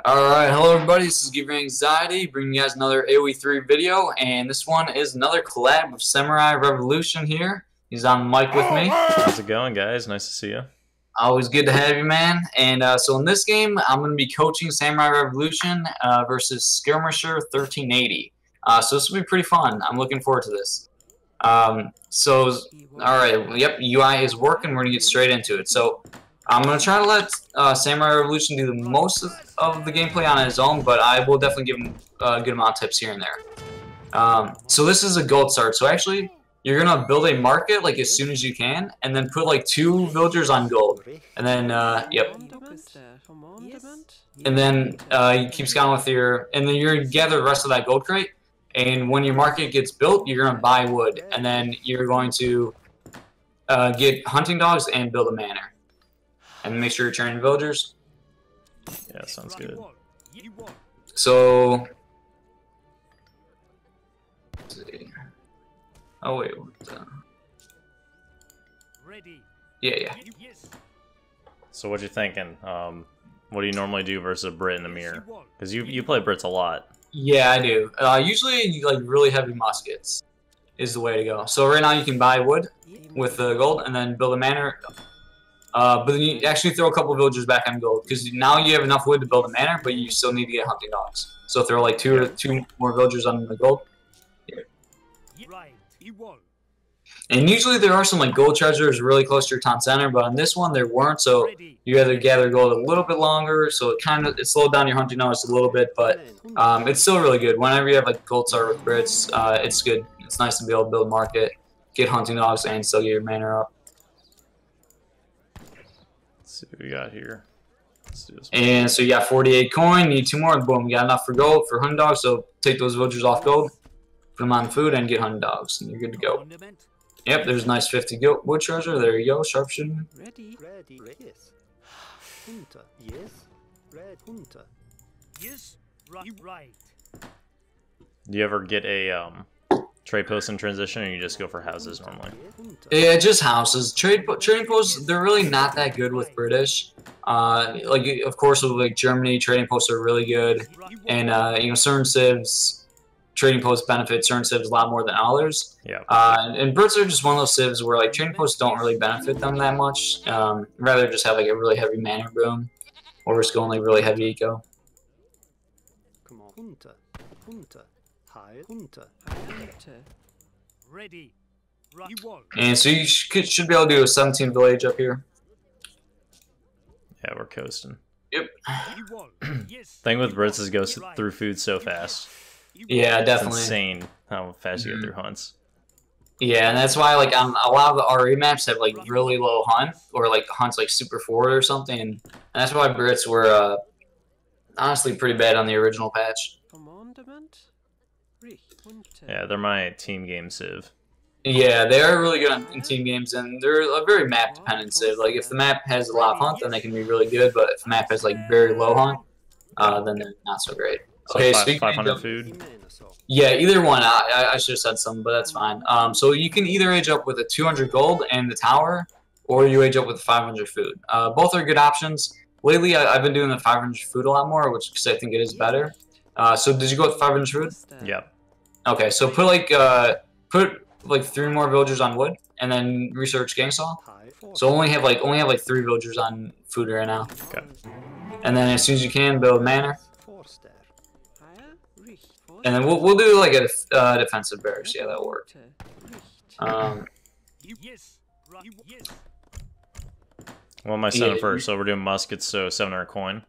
Alright, hello everybody, this is GiveUAnxiety, bringing you guys another AoE 3 video, and this one is another collab with SamuraiRevolution here. He's on the mic with me. How's it going, guys? Nice to see you. Always good to have you, man. And so in this game, I'm going to be coaching SamuraiRevolution versus Skirmisher 1380. So this will be pretty fun. I'm looking forward to this. Alright, yep, UI is working. We're going to get straight into it. So I'm going to try to let SamuraiRevolution do the most of the gameplay on his own, but I will definitely give him a good amount of tips here and there. So this is a gold start. So actually, you're going to build a market like as soon as you can, and then put like 2 villagers on gold. And then, yep. And then you keep scouting with your, and then you're going to gather the rest of that gold crate. And when your market gets built, you're going to buy wood. And then you're going to get hunting dogs and build a manor. And make sure you're training villagers. Yeah, sounds good. So, let's see. Oh wait, yeah. So what you thinking? What do you normally do versus a Brit in the mirror? Because you play Brits a lot. Yeah, I do. Usually, like really heavy muskets is the way to go. So right now you can buy wood with the gold and then build a manor. But then you actually throw a couple of villagers back on gold because now you have enough wood to build a manor, but you still need to get hunting dogs. So throw like two more villagers on the gold. Yeah. And usually there are some like gold treasures really close to your town center, but on this one there weren't. So you had to gather gold a little bit longer. So it slowed down your hunting dogs a little bit, but it's still really good. Whenever you have like gold start with Brits, it's good. It's nice to be able to build a market, get hunting dogs, and still get your manor up. See what we got here. Let's do this one. And so you got 48 coin, need 2 more, boom, you got enough for gold for hunting dogs, so take those villagers off gold, put them on food, and get hunting dogs, and you're good to go. Yep, there's a nice 50 wood treasure, there you go, sharpshooting. Ready. Yes. Hunter. Yes. Red hunter. Yes. Right. Do you ever get a trade post in transition, or you just go for houses normally? Yeah, just houses. Trading posts, they're really not that good with British. Like, of course, with like Germany, trading posts are really good, and you know, certain civs, trading posts benefit certain civs a lot more than others. Yeah. And Brits are just one of those civs where like trading posts don't really benefit them that much. Rather just have like a really heavy manor boom, or just going like really heavy eco. Come on, hunter. Hunter. Ready. And so you should be able to do a 17 village up here. Yeah, we're coasting. Yep. Thing with Brits is it goes through food so fast. Yeah, definitely. It's insane how fast you get through hunts. Yeah, and that's why like on a lot of the RE maps have like really low hunt, or like hunts like super forward or something, and that's why Brits were honestly pretty bad on the original patch. Yeah, they're my team game civ. Yeah, they are really good in team games, and they're a very map dependent civ. Like if the map has a lot of hunt, then they can be really good, but if the map has like very low hunt, then they're not so great. So okay, 500 food? Yeah, either one. I should have said something, but that's fine. So you can either age up with a 200 gold and the tower, or you age up with 500 food. Both are good options. Lately, I've been doing the 500 food a lot more, because I think it is better. So did you go with 500 food? Yep. Okay, so put like 3 more villagers on wood, and then research gang saw. So only have like 3 villagers on food right now. Okay. And then as soon as you can, build manor. And then we'll do like a defensive barracks. Yeah, that'll work. What am I sending first? So we're doing muskets, so 700 coin.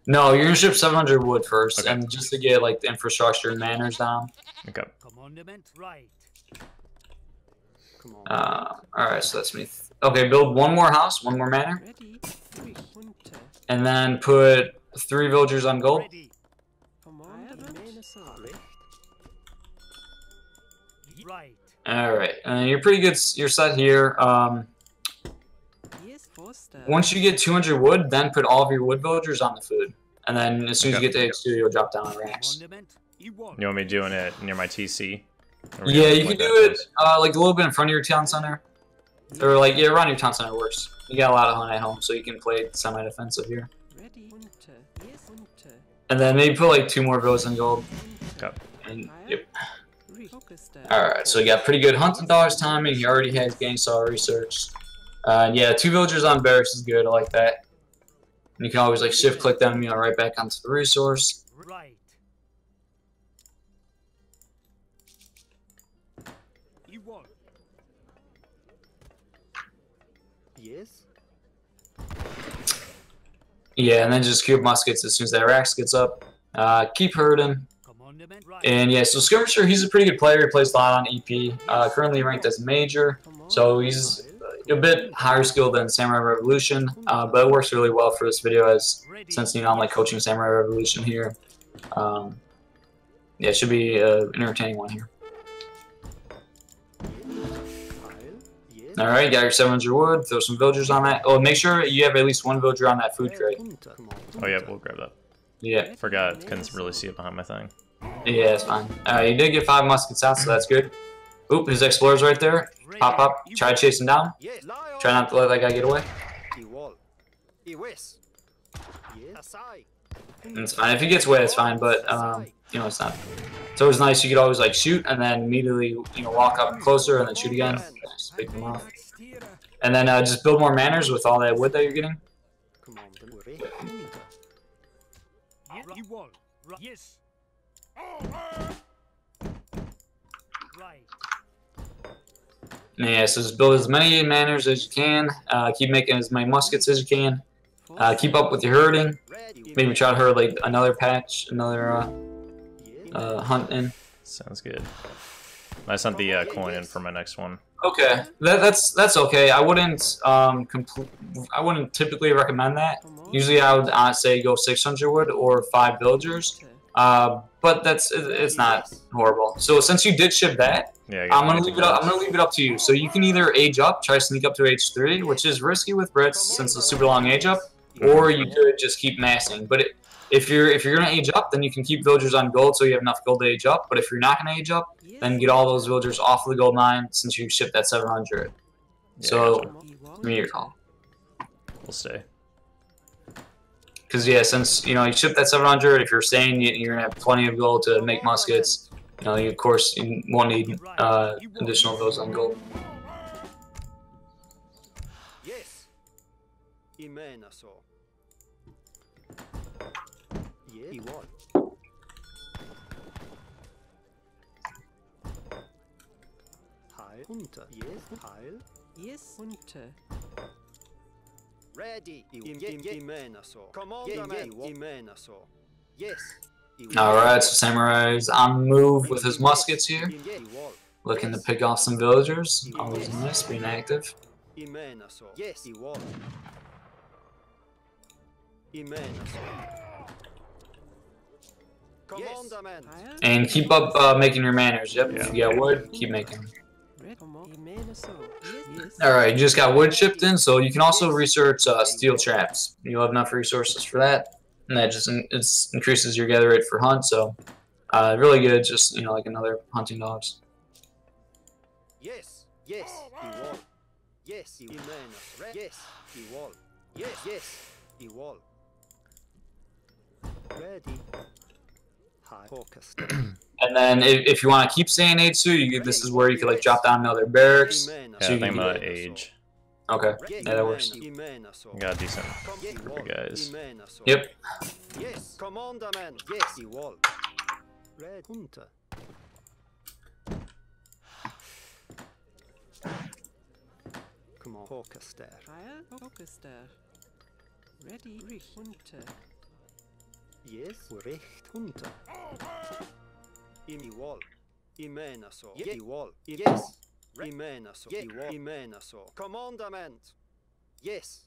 No, you're gonna ship 700 wood first, okay. And just to get like the infrastructure and manors down. Okay. All right, so that's me. Okay, build 1 more house, 1 more manor, and then put 3 villagers on gold. All right, and you're pretty good. You're set here. Once you get 200 wood, then put all of your wood villagers on the food, and then as soon as you get to H2, you'll drop down on racks. You want me doing it near my TC? Yeah, you can do it like a little bit in front of your town center. Or around your town center works. You got a lot of hunt at home, so you can play semi-defensive here. And then maybe put like 2 more villas in gold. Okay. And, yep. Alright, so he got pretty good hunting dogs timing. He already has gang star research. Yeah, 2 villagers on barracks is good. I like that. And you can always like shift click them, you know, right back onto the resource. Right. You want? Yes. Yeah, and then just cube muskets as soon as that Rax gets up. Keep herding. And yeah, so Skirmisher, he's a pretty good player. He plays a lot on EP. Currently ranked as major, so he's a bit higher skill than SamuraiRevolution, but it works really well for this video as since you know I'm like coaching SamuraiRevolution here. Yeah, it should be an entertaining one here. All right, got your 700 wood. Throw some villagers on that. Oh, make sure you have at least 1 villager on that food crate. Oh yeah, we'll grab that. Yeah. Forgot, couldn't really see it behind my thing. Yeah, it's fine. You did get 5 muskets out, so that's good. Oop, his explorer's right there. Pop up. Try to chase him down. Try not to let that guy get away. And it's fine. If he gets away, it's fine. But you know, it's not. It's always nice. You could always like shoot and then immediately walk up closer and then shoot again. Just pick them off. And then just build more manners with all that wood that you're getting. Yes. Yeah, so just build as many manners as you can. Keep making as many muskets as you can. Keep up with your herding. Maybe try to herd like another patch, another hunt in. Sounds good. I sent the coin in for my next one. Okay, that's okay. I wouldn't I wouldn't typically recommend that. Usually I would say go 600 wood or 5 villagers. But it's not horrible. So since you did ship that, yeah, I'm gonna leave it up to you. So you can either age up, try to sneak up to age 3, which is risky with Brits since it's a super long age up, or you could just keep massing. But if you're gonna age up, then you can keep villagers on gold so you have enough gold to age up. But if you're not gonna age up, then get all those villagers off of the gold mine since you shipped that 700. Yeah, so gotcha. give me your call. We'll stay. Because yeah, since you shipped that 700, if you're staying, you're gonna have plenty of gold to make muskets. You of course you won't need additional of those on gold. Yes. Imenaso. Yes. Heil. Unter. Yes. Heil. Yes. Unter. Ready. Imenaso. Commander. Imenaso. Yes. Alright, so Samurai's on move with his muskets here. Looking to pick off some villagers. Always nice, being active. Yes. And keep up making your manners. Yep, if you got wood, keep making them. Alright, you just got wood shipped in, so you can also research steel traps. You'll have enough resources for that. And that just increases your gather rate for hunt, so really good. Just like another hunting dogs. Yes, yes, he wall. Yes, he man. Yes, he wall. Yes, yes, he wall. Ready. High focus. And then if you want to keep saying age 2, this is where you could like drop down another barracks. Yeah, I think about age. Okay, yeah, that works. Got decent guys. Yep. Yes, commander man. Yes, he wall. Red hunter. Come on, focus there. Focus there. Ready, hunter. Yes, recht hunter. In wall. Imenaso. Yes, wall. Yes. Imenaso. Imenaso. Commandment. Yes.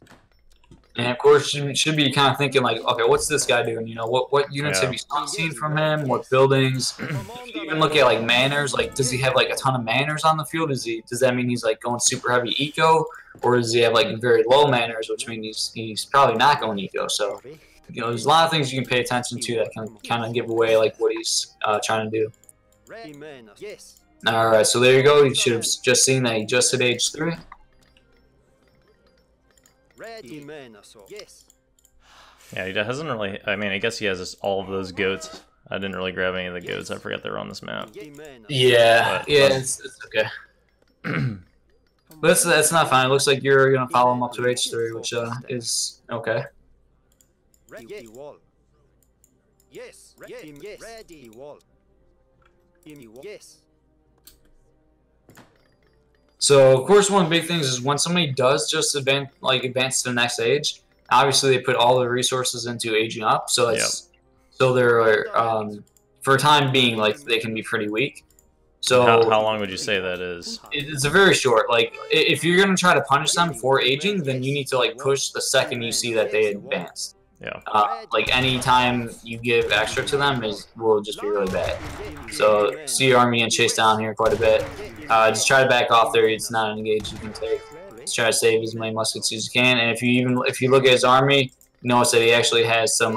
And of course, you should be kind of thinking like, okay, what's this guy doing? What units have you seen from him? What buildings? You can even look at like manners. Like, does he have like a ton of manners on the field? Does that mean he's like going super heavy eco, or does he have like very low manners, which means he's probably not going eco? So, there's a lot of things you can pay attention to that can kind of give away like what he's trying to do. Yes. All right, so there you go. You should have just seen that he just hit age 3. Ready. Yes. Yeah, he hasn't really. I mean, I guess he has all of those goats. I didn't really grab any of the goats. I forgot they were on this map. Yeah, But, yeah, it's okay. But that's not fine. It looks like you're gonna follow him up to H3, which is okay. Yes, ready wall. Yes. So of course, one of the big things is when somebody does just advance to the next age. Obviously, they put all the resources into aging up, so it's so they're for a time being like they can be pretty weak. So how long would you say that is? It's a very short. Like if you're gonna try to punish them for aging, then you need to like push the second you see that they advanced. Yeah. Like any time you give extra to them will just be really bad. So see your army and chase down here quite a bit. Just try to back off there. It's not an engage you can take. Just try to save as many muskets as you can. And if you look at his army, you notice that he actually has some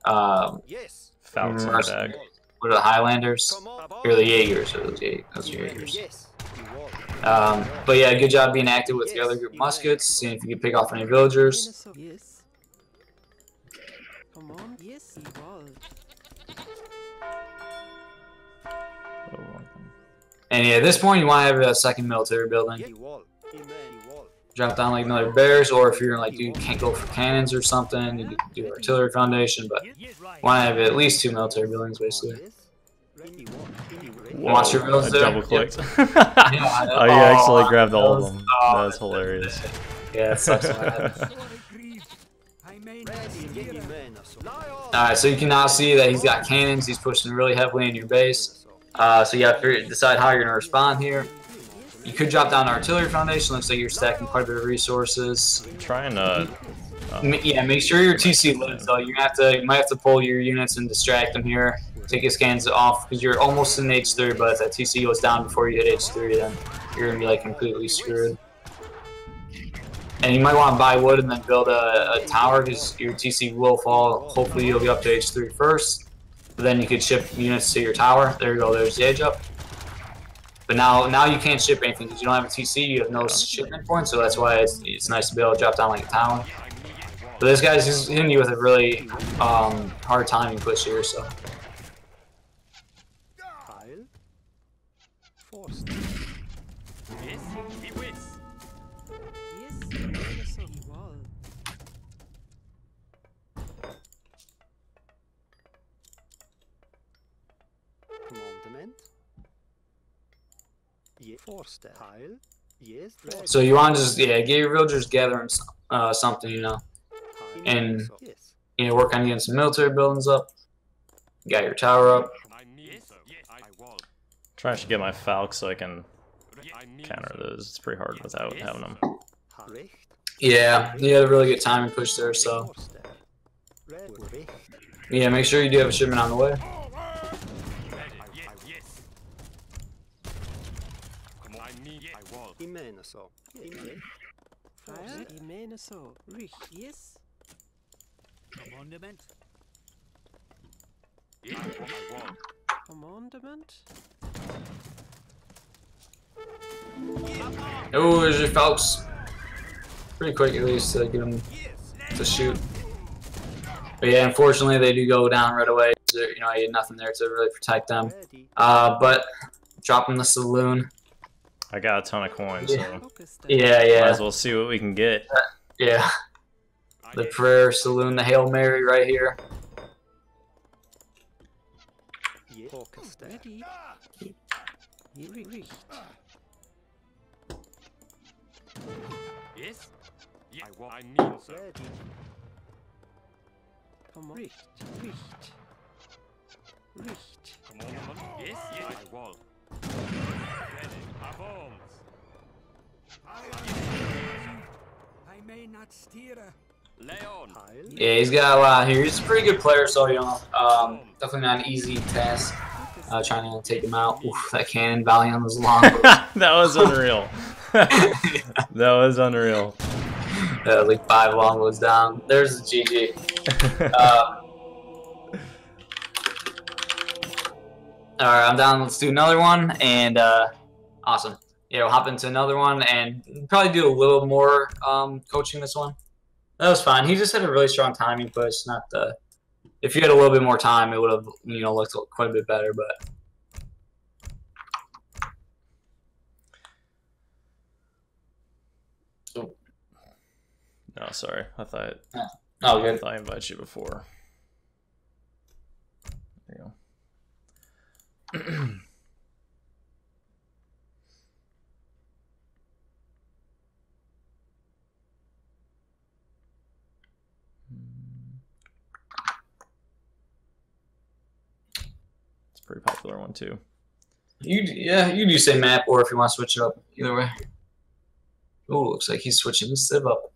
Falcons in the bag. What are the Highlanders? Or the Jaegers? Or those Jaegers. But yeah, good job being active with the other group of muskets. Seeing if you can pick off any villagers. Come on, yes, he was. And yeah, at this point, you want to have a second military building. Drop down like another bears, or if you're like, you can't go for cannons or something, you can do artillery foundation, but you want to have at least 2 military buildings, basically. Whoa, Watch your builds there. Double clicked. Yep. Oh, you actually grabbed all of them. That's hilarious. Yeah, it sucks. Alright, so you can now see that he's got cannons. He's pushing really heavily in your base. So you have to decide how you're going to respond here. You could drop down artillery foundation. Looks like you're stacking quite a bit of resources. I'm trying to. Yeah, make sure your TC lives though. You might have to pull your units and distract them here. Take his cannons off because you're almost in H3, but if that TC goes down before you hit H3, then you're gonna be like completely screwed. And you might want to buy wood and then build a tower because your TC will fall. Hopefully you'll get up to H3 first. But then you could ship units to your tower. There you go. There's the edge up. But now you can't ship anything because you don't have a TC. You have no shipment points, so that's why it's nice to be able to drop down like a tower. But this guy's hitting you with a really hard timing push here, so. So you want to just get your villagers gathering something, you know, and work on getting some military buildings up. You got your tower up. Trying to get my Falcons so I can counter those. It's pretty hard without having them. Yeah, you had a really good timing push there, so yeah, make sure you do have a shipment on the way. Yes. Commandment. Commandment. Oh, there's your Falcons. Pretty quick at least to get them to shoot. But yeah, unfortunately they do go down right away. You know, I had nothing there to really protect them. But dropping the saloon. I got a ton of coins, so yeah. might as well see what we can get. Yeah. The prayer saloon, the Hail Mary right here. Ready. Yes. I need so. Come on. Richt. Commandment. Yes. I will. I may not steer. Leon. Yeah, he's got a lot here. He's a pretty good player, so, you know, definitely not an easy task trying to take him out. Oof, that cannon volley on those long. That was unreal. That was unreal. Like 5 longbows down. There's the GG. Alright, I'm down. Let's do another one. And awesome. Yeah, we'll hop into another one and probably do a little more coaching this one. That was fine. He just had a really strong timing push. Not the. If you had a little bit more time, it would have looked quite a bit better. But No, sorry. I thought. oh, I good. thought I invited you before. There you go. It's a pretty popular one too. You do say map, or if you want to switch it up, either way. Oh, looks like he's switching his Civ up.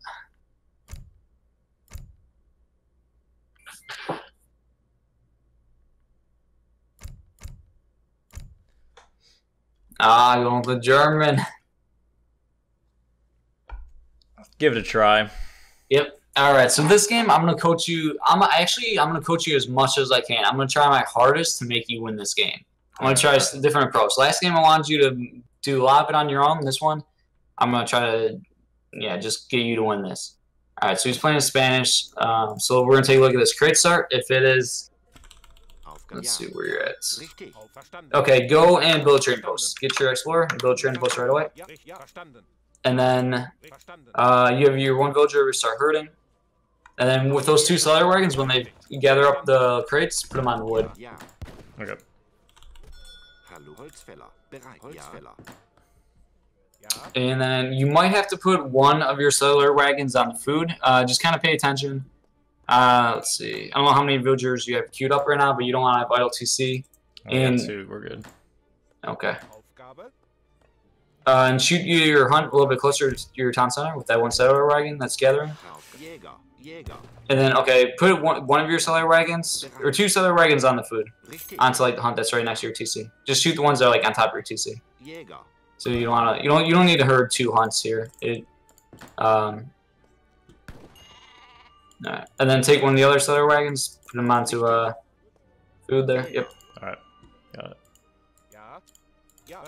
Ah, going with the German. Give it a try. Yep. All right. So this game, I'm gonna coach you. I'm gonna coach you as much as I can. I'm gonna try my hardest to make you win this game. I'm gonna try a different approach. Last game, I wanted you to do a lot of it on your own. This one, I'm gonna try to, just get you to win this. All right. So he's playing in Spanish. So we're gonna take a look at this crate start. If it is, let's see where you're at. Richtig. Okay, go and build a trading post. Get your explorer and build a trading post right away. And then you have your one villager start herding. And then with those two cellular wagons, when they gather up the crates, put them on the wood. Okay. And then you might have to put one of your cellular wagons on the food. Just kind of pay attention. Let's see. I don't know how many villagers you have queued up right now, but you don't want to have idle TC. And two, we're good. Okay. And shoot your hunt a little bit closer to your town center with that one cellular wagon that's gathering. And then, okay, put one of your cellular wagons, or two cellular wagons on the food, onto like the hunt that's right next to your TC. Just shoot the ones that are like on top of your TC. So you don't want to, you don't need to herd two hunts here. Alright. And then take one of the other cellular wagons, put them onto food there. Yep. Alright, got it.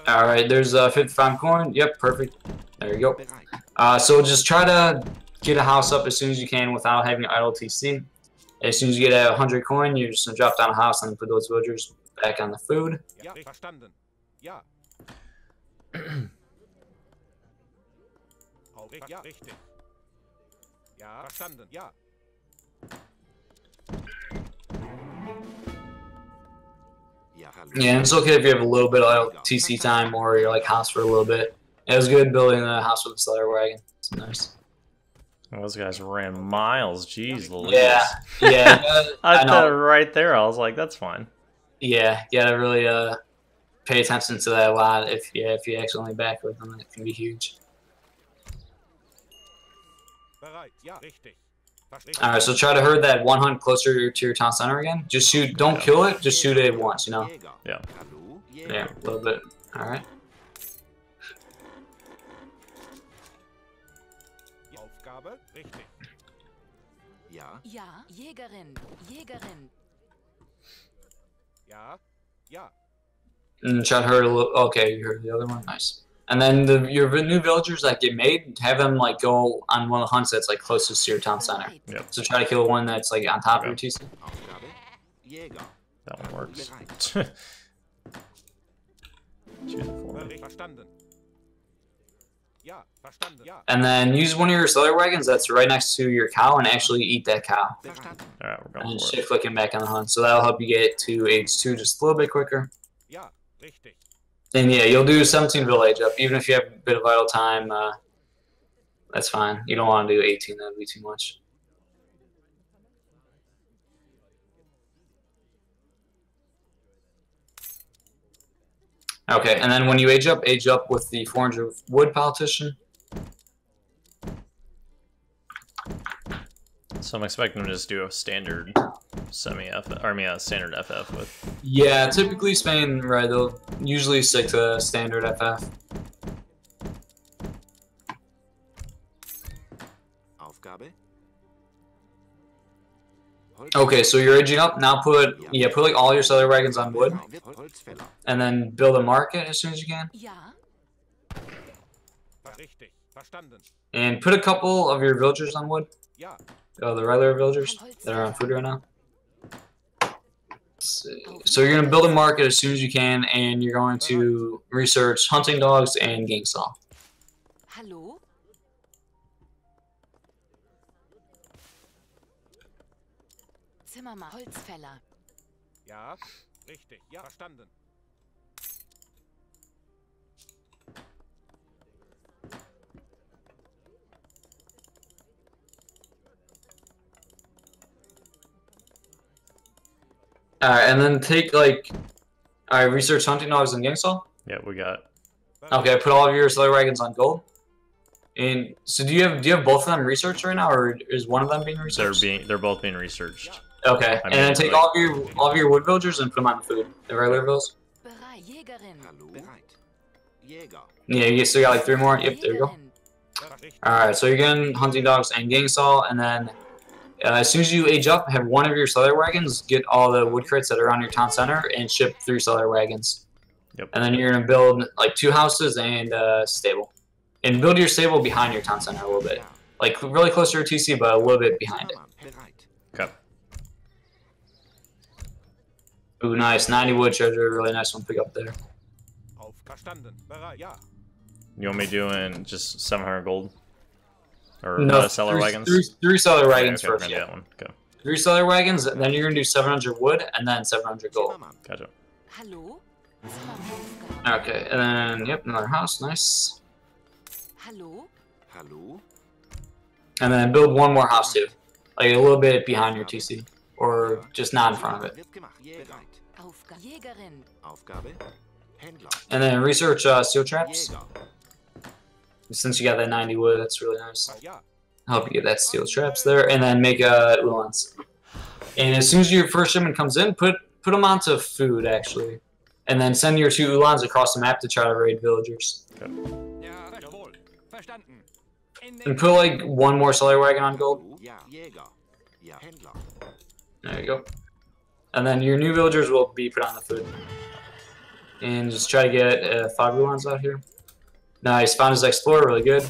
Alright, there's 55 coin. Yep, perfect. There you go. So just try to get a house up as soon as you can without having idle TC. As soon as you get 100 coin, you're just going to drop down a house and put those villagers back on the food. Yeah, and it's okay if you have a little bit of TC time or you're like house for a little bit. It was good building a house with a cellular wagon. It's nice. Those guys ran miles. Jeez Louise. Yeah. I thought right there. I was like, that's fine. Yeah, you gotta really pay attention to that a lot. If you accidentally back with them, it can be huge. Alright, so try to herd that one hunt closer to your town center again. Just shoot, don't kill it, just shoot it once, Yeah. Yeah, a little bit. Alright. Ja, Jägerin, Jägerin. And try to herd a little. Okay, you heard the other one. Nice. And then your new villagers that get made, have them like go on one of the hunts that's like closest to your town center. Yep. So try to kill one that's like on top of your TC. That one works. And then use one of your cellular wagons that's right next to your cow and actually eat that cow. Alright, we're going And for it. shift clicking back on the hunt. So that'll help you get to age 2 just a little bit quicker. And yeah, you'll do 17 village up. Even if you have a bit of idle time, that's fine. You don't want to do 18, that'd be too much. Okay, and then when you age up with the 400 wood politician. So I'm expecting them to just do a standard standard FF with. Yeah, typically Spain, right, they'll usually stick to standard FF. Okay, so you're aging up. Now put like all your cellular wagons on wood. And then build a market as soon as you can. Ja, Verstanden. And put a couple of your villagers on wood. Ja. The regular villagers that are on food right now. So you're going to build a market as soon as you can, and you're going to research hunting dogs and gang saw. Hallo? Zimmermann, Holzfäller. Ja. Richtig. Ja. Verstanden. Alright, and then take like, alright, research hunting dogs and gang saw. Yeah, we got. Okay, put all of your cellar wagons on gold. And so do you have both of them researched right now, or is one of them being researched? They're both being researched. Okay, I and mean, then take all of your wood villagers and put them on the food. The regular villas. Bereit, Jägerin. Hallo. Bereit. Jäger. Yeah, you still got like 3 more. Yep, there you go. Jägerin. Alright, so you're getting hunting dogs and gang saw, and then as soon as you age up, have one of your cellar wagons get all the wood crates that are on your town center and ship 3 cellar wagons. Yep. And then you're gonna build like 2 houses and a stable. And build your stable behind your town center a little bit. Like really close to your TC, but a little bit behind it. Okay. Ooh, nice. 90 wood treasure, really nice one to pick up there. Verstanden. Bereit. Ja. You want me doing just 700 gold? Or No, cellar wagons? Three cellar wagons okay, first. yeah. Yeah. That one. Okay. 3 cellar wagons, then you're gonna do 700 wood and then 700 gold. Gotcha. Hallo? Zimmermann. Okay, and then yep, another house, nice. Hallo? Hallo. And then build one more house too, like a little bit behind your TC, or just not in front of it. Wird gemacht. Bereit. Aufgabe. Jägerin. Aufgabe. Händler. And then research steel traps. Jäger. Since you got that 90 wood, that's really nice. Ja. Help you get that steel traps there, and then make uhlans. And as soon as your first shipment comes in, put them onto food actually, and then send your 2 uhlans across the map to try to raid villagers. Ja, jawohl. Verstanden. And put like 1 more cellar wagon on gold. Ja. Jäger. Ja. Händler. There you go. And then your new villagers will be put on the food. And just try to get 5 uhlans out here. Nice, found his explorer, really good.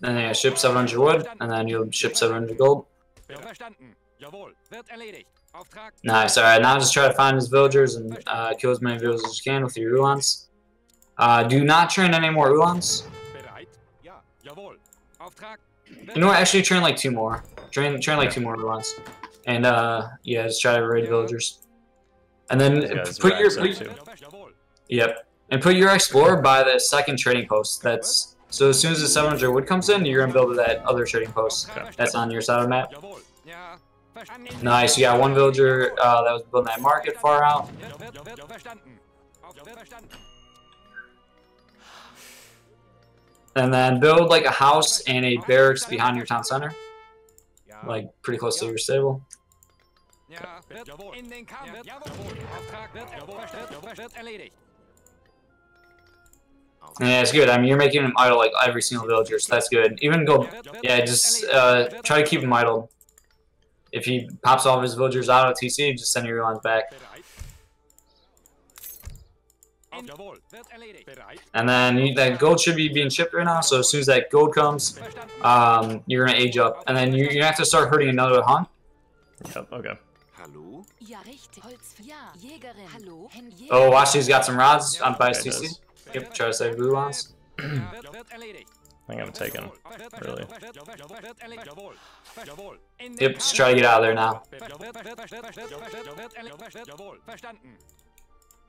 And then ship 700 wood, and then you'll ship 700 gold. Verstanden. Jawohl. Wird erledigt. Auftrag. Nice, alright, now just try to find his villagers and kill as many villagers as you can with your uhlans. Do not train any more uhlans. Bereit. Ja. Jawohl. Auftrag. You know what, actually train like 2 more. Train like 2 more uhlans. And yeah, just try to raid villagers. And then put your... Jawohl. Yep. And put your explorer by the 2nd trading post. That's so as soon as the 700 wood comes in, you're gonna build that other trading post that's on your side of the map. Jawohl. Ja. Verstanden. Nice. You got 1 villager that was building that market far out. Verstanden. Verstanden. And then build like a house and a barracks behind your town center, like pretty close to your stable. Ja. Jawohl. In den Kampf. Jawohl. Auftrag wird erledigt. Yeah, it's good. I mean, you're making him idle like every single villager, so that's good. Even go, yeah, just try to keep him idle. If he pops all of his villagers out of TC, just send your lines back. Jawohl. Wird erledigt. Bereit. And then that gold should be being shipped right now. So as soon as that gold comes, you're gonna age up, and then you're gonna have to start herding another hunt. Yep, okay. Hallo. Ja, richtig. Holz. Ja. Jägerin. Hallo. Jägerin. Oh, watch, he's got some rods on by his Yeah, he TC. does. Yep, try to save uhlans. Wird erledigt. I think I'm taken. Really. Yep, just try to get out of there now. Jawohl, verstanden.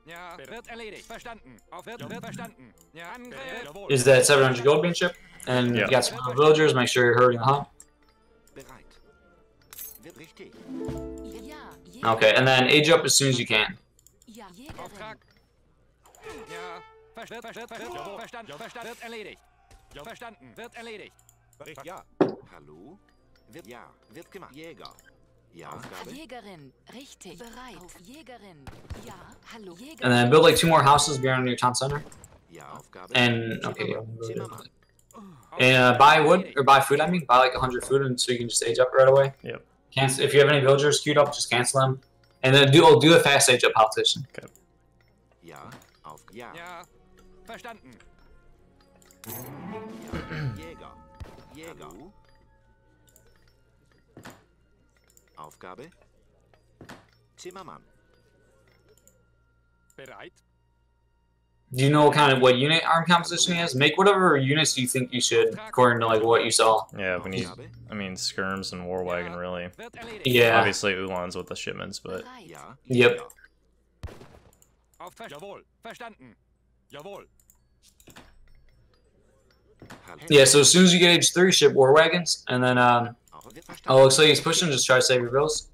Ja, wird erledigt. Verstanden. Wird verstanden. Ja, Angriff. Is that 700 gold being shipped? And you got some villagers, make sure you're herding the hunt. Bereit. Wird richtig. Ja. Okay, and then age up as soon as you can. Ja. Jägerin. Auftrag. Ja, verstanden. Wird erledigt. Verstanden. Wird erledigt. Ja. Hallo. Wird ja. Wird gemacht. Jäger. Ja. Aufgabe. Jägerin. Richtig. Bereit. Auf Jägerin. Ja. Hallo. Jägerin. And then build like 2 more houses behind your town center. Ja. Aufgabe. And okay, Zimmermann. and buy wood or buy food. I mean, buy like 100 food, and so you can just age up right away. Yep. Cancel if you have any villagers queued up, just cancel them, and then do a fast age up politician. Ja. Auf. Ja. Ja. Verstanden. Jäger. Jäger. Aufgabe. Zimmermann. Bereit. Do you know what unit arm composition he has? Make whatever units you think you should, according to like what you saw. Yeah, we need, I mean, skirms and war wagon, really. Wird erledigt. Yeah. Obviously, Ulans with the shipments, but Bereit. Ja. Yep. Auf Jawohl. Verstanden. Jawohl. Yeah. So as soon as you get age 3, ship war wagons, and then oh, looks like he's pushing. Just try to save your bills.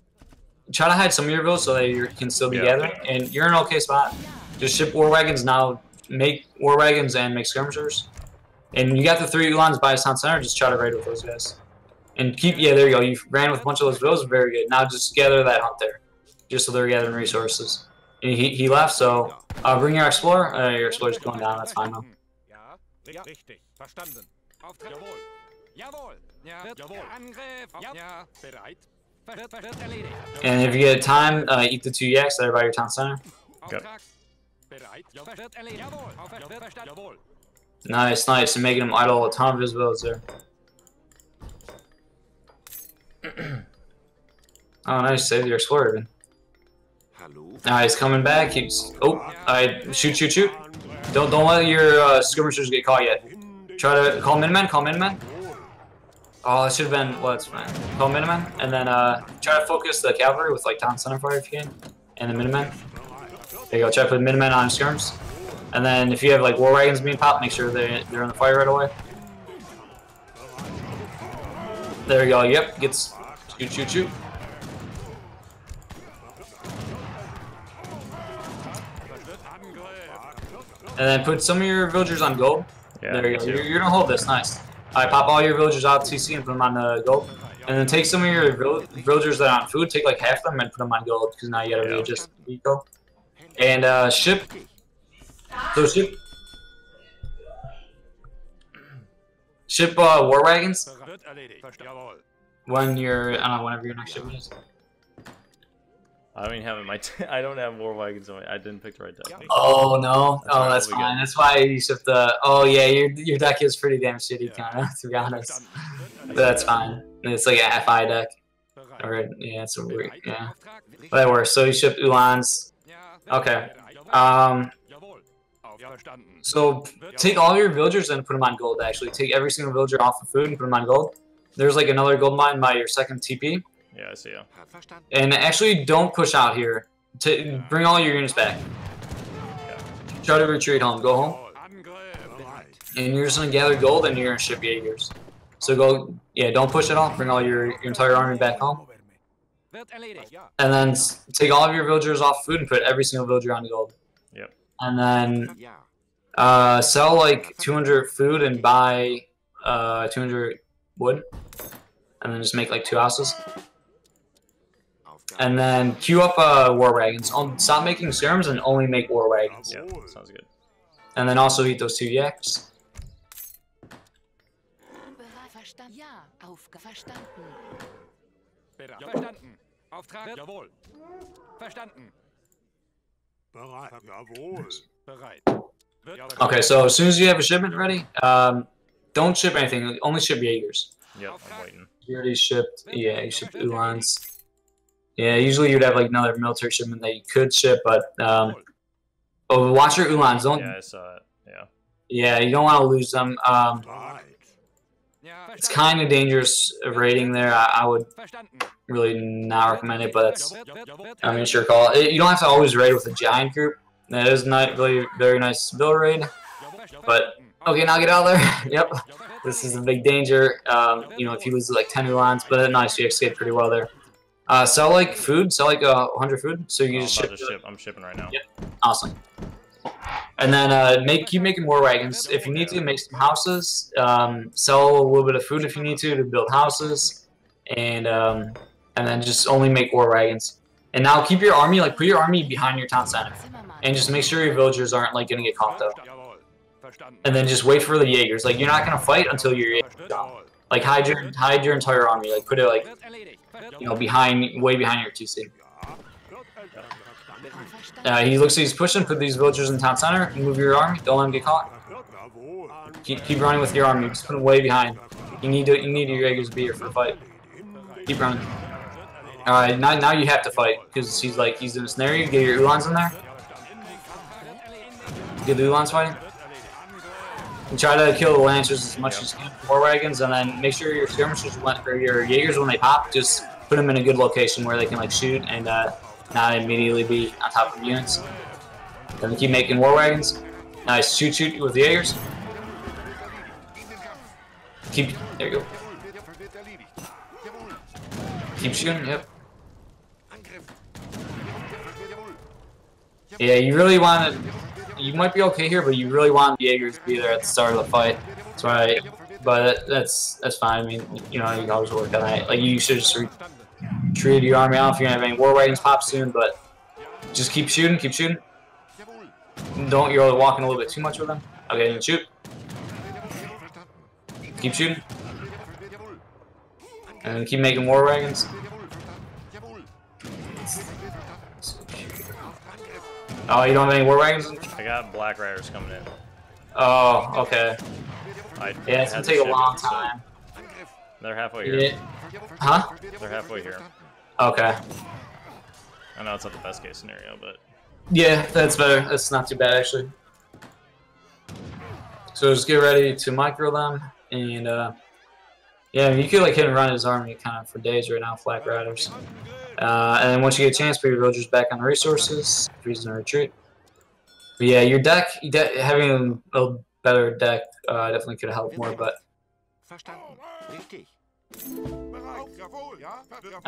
Try to hide some of your bills so that you can still be gathering, and you're in an okay spot. Just ship war wagons now. Make war wagons and make skirmishers. And you got the 3 Ulans by his town center. Just try to raid with those guys. And keep, yeah, there you go. You ran with a bunch of those bills. Very good. Now just gather that hunt there. Just so they're gathering resources. And he left, so bring your explorer. Your explorer's going down. That's fine though. Ja. Ja. Richtig. Verstanden. Auf Jawohl. Jawohl. Ja. Jawohl. Angriff. Ja. Bereit. Wird erledigt. And if you get time, eat the 2 yaks that are by your town center. Auftrag. Bereit. Wird erledigt. Jawohl. Wird verstanden. Jawohl. Nice, nice. And making him idle a ton of his bills there. Oh, nice. Save your explorer even. He's coming back. He's shoot. Don't let your skirmishers get caught yet. Try to call Miniman. Oh, that should have been what's fine. Call Miniman, and then try to focus the cavalry with like town center fire if you can, and the Miniman. There you go. Try to put Miniman on skirms, and then if you have like war wagons being popped, make sure they're in the fire right away. There you go. Yep. Gets shoot. And then put some of your villagers on gold. yeah. There you go. You're gonna hold this. Nice. Alright, pop all your villagers out TC and put them on gold. And then take some of your villagers that are on food, take like half of them and put them on gold, because now you gotta readjust the eco. And ship. So ship war wagons Wird erledigt. Jawohl. when you're, I don't know, whenever your next shipment is. I don't even have it in my. I don't have war wagons on my. I didn't pick the right deck. Oh no! That's Oh, right, that's we'll be fine. good. That's why you shipped the. Oh yeah, your deck is pretty damn shitty, kind of, to be honest. But that's fine. It's like a FI deck. Or yeah, it's a weird. Yeah, but that works. So you ship Ulans. Okay. So take all your villagers and put them on gold. Actually, take every single villager off the food and put them on gold. There's like another gold mine by your second TP. Yeah, I see you. And actually, don't push out here. Bring all your units back. Try to retreat home. Go home. And you're just gonna gather gold and you're gonna ship Jaegers. So go, yeah, don't push it off. Bring all your entire army back home. And then take all of your villagers off food and put every single villager on gold. Yep. And then sell like 200 food and buy 200 wood. And then just make like 2 houses. And then queue up war wagons. Stop making skirms and only make war wagons. Yeah, sounds good. And then also eat those 2 yaks. Verstanden. Ja. Verstanden. Verstanden. Auftrag. Jawohl. Verstanden. Bereit. Okay, so as soon as you have a shipment ready, don't ship anything. Only ship Jaegers. Yep, I'm waiting. You already shipped. Yeah, you shipped Ulans. Yeah, usually you'd have like another military shipment that you could ship, but oh, watch your Ulans. Don't. Yeah, I saw it. Yeah. Yeah, you don't want to lose them. It's kind of dangerous raiding there. I would really not recommend it, but it's, I mean, sure call. You don't have to always raid with a giant group. That is not really very nice build raid. But okay, now get out of there. Yep, this is a big danger. You know, if you lose like 10 Ulans, but nice, you escaped pretty well there. Sell like food. Sell like 100 food. So you just ship. I'm shipping right now. Yep, awesome. And then keep making war wagons. If you need to, make some houses. Sell a little bit of food if you need to build houses, and then just only make war wagons. And now keep your army, like put your army behind your town center, and just make sure your villagers aren't like gonna get caught though. And then just wait for the Jaegers. Like you're not gonna fight until your Jaegers down. Like hide your entire army. Like put it like, you know, way behind your 2C. He looks like he's pushing. Put these villagers in town center. Move your army. Don't let him get caught. Keep running with your army. Just put him way behind. You need your Jaegers to be here for the fight. Keep running. All right, now you have to fight because he's in a scenario. Get your Ulans in there. Get the Ulans fighting. And try to kill the Lancers as much as you can. War wagons, and then make sure your skirmishers or your Jaegers when they pop, just put them in a good location where they can shoot and not immediately be on top of units. Then keep making war wagons. Nice, shoot with the Jaegers. There you go. Keep shooting, yep. Yeah, you really want to. You might be okay here, but you really want the Jaegers to be there at the start of the fight. That's right. But that's fine. I mean, you know, you can always work on that. You should just retreat your army off. You're gonna have any war wagons pop soon, but just keep shooting, keep shooting. You're walking a little bit too much with them. Okay, then shoot. Keep shooting. And keep making war wagons. Oh, you don't have any war wagons? I got Black Riders coming in. Oh, okay. Yeah, it's gonna take a long so time. they're halfway here. Yeah. Huh? They're halfway here. Okay. I know it's not the best case scenario, but Yeah, that's better. That's not too bad, actually. So just get ready to micro them, and yeah, you could hit and run his army kind of for days right now, Black Riders. And then once you get a chance, put your villagers back on the resources. Reason to retreat. But yeah, your deck, having a better deck definitely could help more. But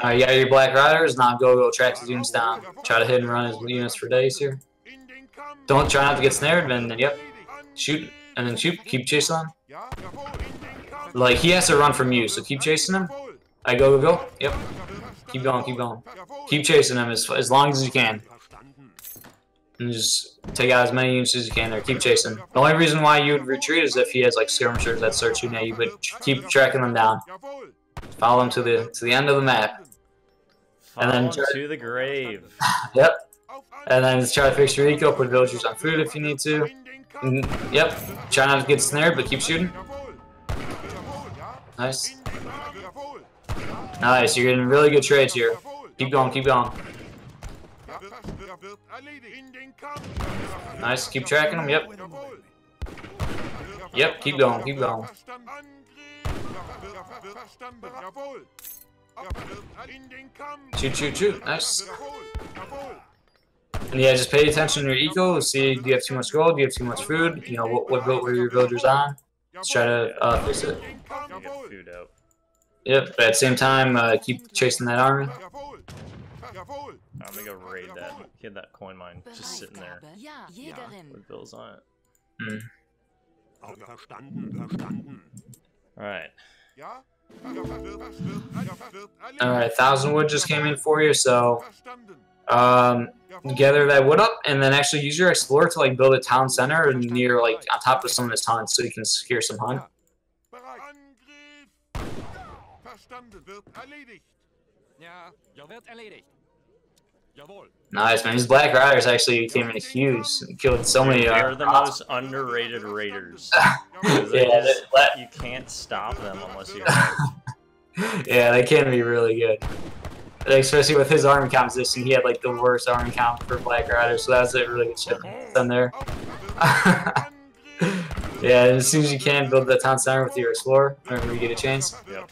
you got your Black Riders. Now go track his units down. Try to hit and run his units for days here. Don't try not to get snared, and then yep, shoot and then shoot. Keep chasing them. He has to run from you, so keep chasing him. Go. Yep. Keep going, keep going. Keep chasing him as long as you can. And just take out as many units as you can there. Keep chasing. The only reason why you would retreat is if he has skirmishers that start shooting at you, but keep tracking them down. Follow them to the end of the map. and then to the grave. Yep. And then just try to fix your eco, put villagers on food if you need to. And, yep. Try not to get snared, but keep shooting. Nice. Nice, you're getting really good trades here. Keep going, keep going. Nice, keep tracking them, yep. Yep, keep going, keep going. Shoot, nice. And yeah, just pay attention to your eco, see do you have too much gold, do you have too much food, you know, what boat were your villagers on. Let's try to fix it. Food out. Yep, but at the same time, keep chasing that army. I'm gonna go raid that. He had that coin mine just sitting there with bills on it. Alright. Alright, 1,000 wood just came in for you, so gather that wood up and then actually use your explorer to build a town center near on top of some of his towns so you can secure some hunt. Nice, man. These Black Riders actually came in huge. Killed so many. They're the most underrated raiders. Yeah, you can't stop them unless you. Yeah, they can be really good. Especially with his army composition, he had the worst army comp for Black Riders, so that's a really good shit done there. Yeah, and as soon as you can, build the town center with your explorer whenever you get a chance. Yep.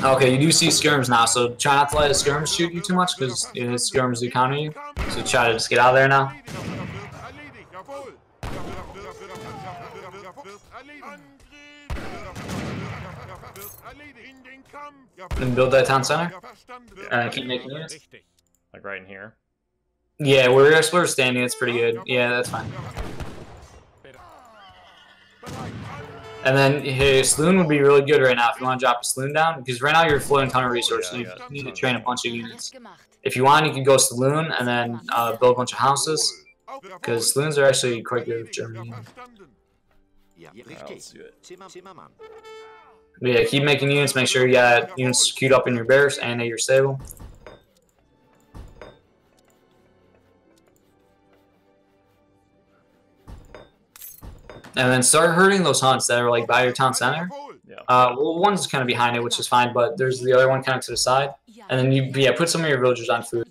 Okay, you do see skirms now, so try not to let a skirm shoot you too much because skirms do counter you. So try to just get out of there now. And build that town center. Keep making units. Right in here. Yeah, where your explorer's standing, it's pretty good. Yeah, that's fine. And then hey, Saloon would be really good right now if you want to drop a Saloon down, because right now you're floating a ton of resources, so you need to train a bunch of units. If you want, you can go Saloon and then build a bunch of houses. Because saloons are actually quite good with Germany. Alright, let's do it. But yeah, keep making units. Make sure you got units queued up in your barracks and at your stable. And then start hurting those hunts that are like by your town center. Yeah. Well, one's kind of behind it, which is fine, but there's the other one kind of to the side. And then you put some of your villagers on food.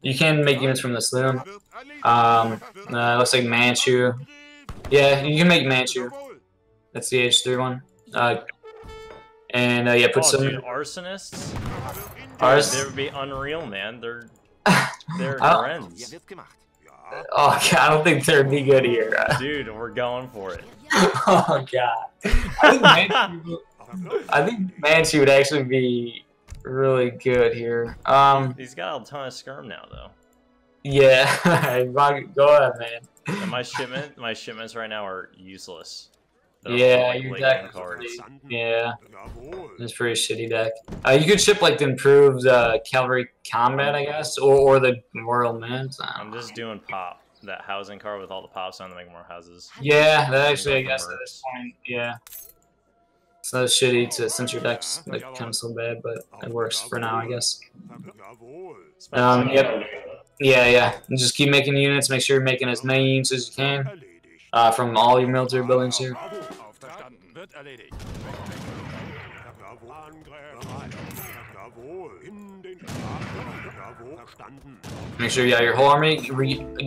You can make units from the saloon. Looks like Manchu. Yeah, you can make Manchu. That's the H3 one. Yeah, put some. Dude, arsonists. They would be unreal, man. They're friends. Oh god, I don't think they'd be good here. Dude, we're going for it. Oh god, I think Manchu would actually be really good here. He's got a ton of skirm now, though. Yeah, go ahead, man. And my shipments right now are useless. Yeah, your deck. Yeah, it's pretty shitty deck. You could ship like the improved cavalry combat, I guess, or the Royal Mint. I'm just doing pop. That housing card with all the pops on to make more houses. Yeah, that actually, I guess at this point, yeah. It's not shitty since your deck's like kind of so bad, but it works for now, I guess. Yep. Yeah. And just keep making units. Make sure you're making as many units as you can from all your military buildings here. Make sure you got your whole army.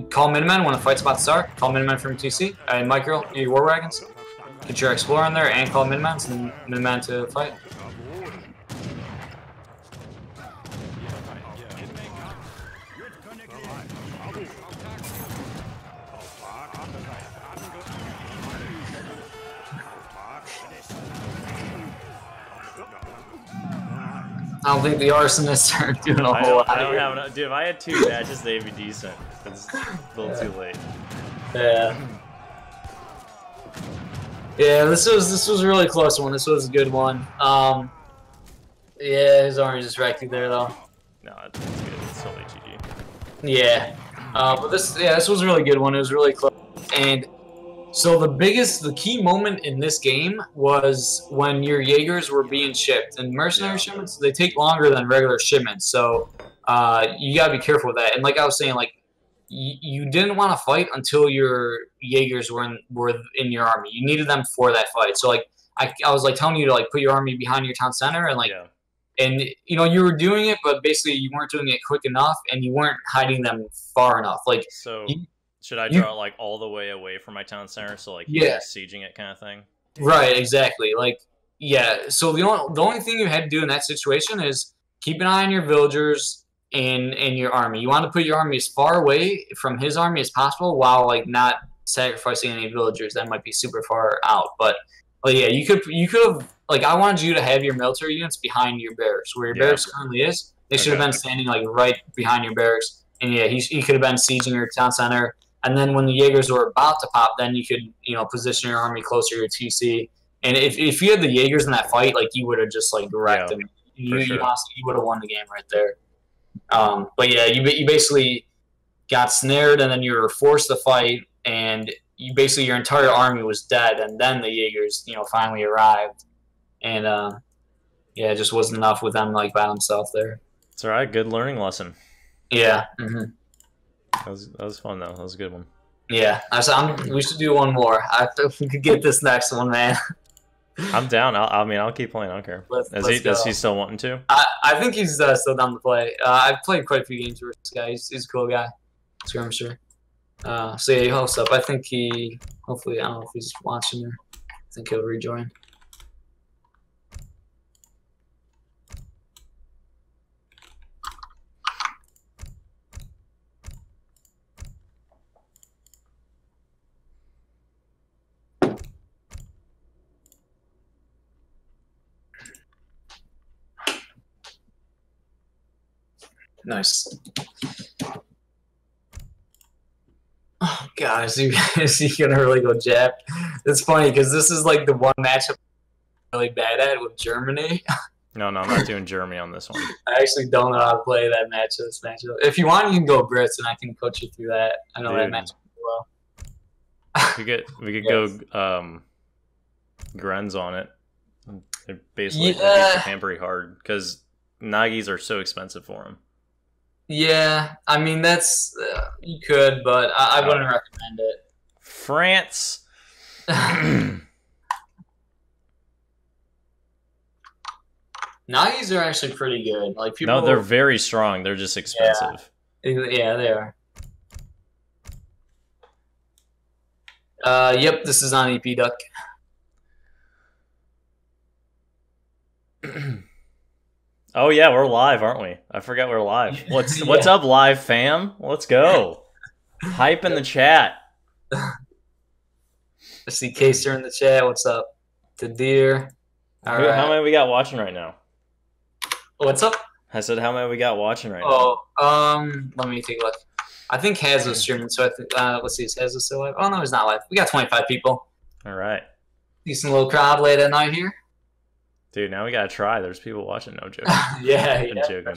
Call Minutemen when the fight's about to start. Call Minutemen from TC. Micro, your war wagons. Get your Explorer in there and call Minutemen and Minutemen to fight. I don't think the arsonists are doing a whole lot. I don't have enough. Dude, if I had 2 matches, they'd be decent. It's a little too late. Yeah. Yeah, this was a really close one. This was a good one. Yeah, his army just wrecked you there though. No, it's good. It's totally GG. Yeah. But this was a really good one. It was really close. And so the key moment in this game was when your Jaegers were being shipped. And mercenary shipments, they take longer than regular shipments. So you gotta be careful with that. And like I was saying, like you didn't want to fight until your Jaegers were in your army. You needed them for that fight. So like I was like telling you to like put your army behind your town center and like and you know you were doing it, but basically you weren't doing it quick enough and you weren't hiding them far enough. Like so. Should I draw it like all the way away from my town center, so like you're sieging it kind of thing? Right, exactly. Like so the only thing you had to do in that situation is keep an eye on your villagers and your army. You want to put your army as far away from his army as possible while like not sacrificing any villagers that might be super far out. But yeah, you could have like I wanted you to have your military units behind your barracks where your barracks currently is. They should have been standing like right behind your barracks. And yeah, he could have been sieging your town center. And then when the Jaegers were about to pop, then you could, you know, position your army closer to your TC. And if you had the Jaegers in that fight, like you would have just like wrecked them. You would have won the game right there. But yeah, you basically got snared, and then you were forced to fight, and you basically your entire army was dead, and then the Jaegers, you know, finally arrived, and yeah, it just wasn't enough with them like by themselves there. It's all right. Good learning lesson. Yeah. That was fun though. That was a good one. Yeah, we should do one more. If we could get this next one, man. I'm down. I'll keep playing. I don't care. Is he still wanting to? I think he's still down to play. I've played quite a few games with this guy. He's a cool guy. Skirmisher. So yeah, he hosts up. I think hopefully, I don't know if he's watching or I think he'll rejoin. Nice. Oh god, is he gonna really go jab? It's funny because this is like the one matchup I'm really bad at with Germany. No, I'm not doing Germany on this one. I actually don't know how to play that matchup. If you want, you can go Brits and I can coach you through that. I know that matchup We could go Grens on it. They're basically Hampery hard because Nagis are so expensive for him. Yeah, I mean that's you could, but I wouldn't recommend it. France. Nagis are actually pretty good. Like people. No, they're very strong. They're just expensive. Yeah, they are. Yep, this is on EP Duck. Oh yeah, we're live, aren't we? I forgot we're live. What's up, live fam? Let's go. Hype in the chat. I see Kaser in the chat. What's up? Tadir. All right. How many we got watching right now? What's up? I said how many we got watching right now. Let me take a look. I think Hazzo's streaming, so I think let's see, is Hazzo still live? Oh no, he's not live. We got 25 people. All right. Decent little crowd late at night here. Dude, now we gotta try. There's people watching. No joke. yeah. Joking.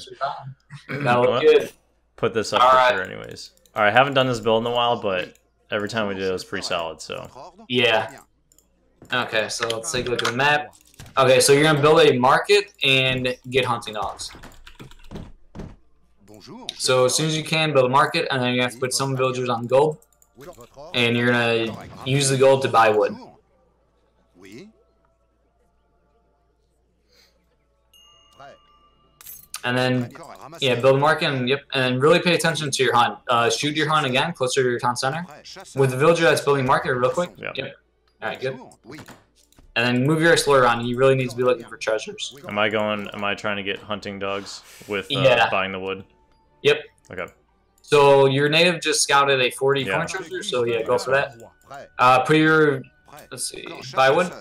That look good. Put this up for sure, anyways. All right, haven't done this build in a while, but every time we do it was pretty solid. So. Yeah. Okay, so let's take a look at the map. Okay, so you're gonna build a market and get hunting dogs. So as soon as you can, build a market, and then you have to put some villagers on gold, and you're gonna use the gold to buy wood. And then, yeah, build a market, and and really pay attention to your hunt. Shoot your hunt again, closer to your town center. With the villager that's building market, real quick. Yep. All right, good. And then move your explorer on. You really need to be looking for treasures. Am I trying to get hunting dogs with buying the wood? Yep. Okay. So your native just scouted a 40 coin treasure, so yeah, go for that. Put your, let's see, buy wood.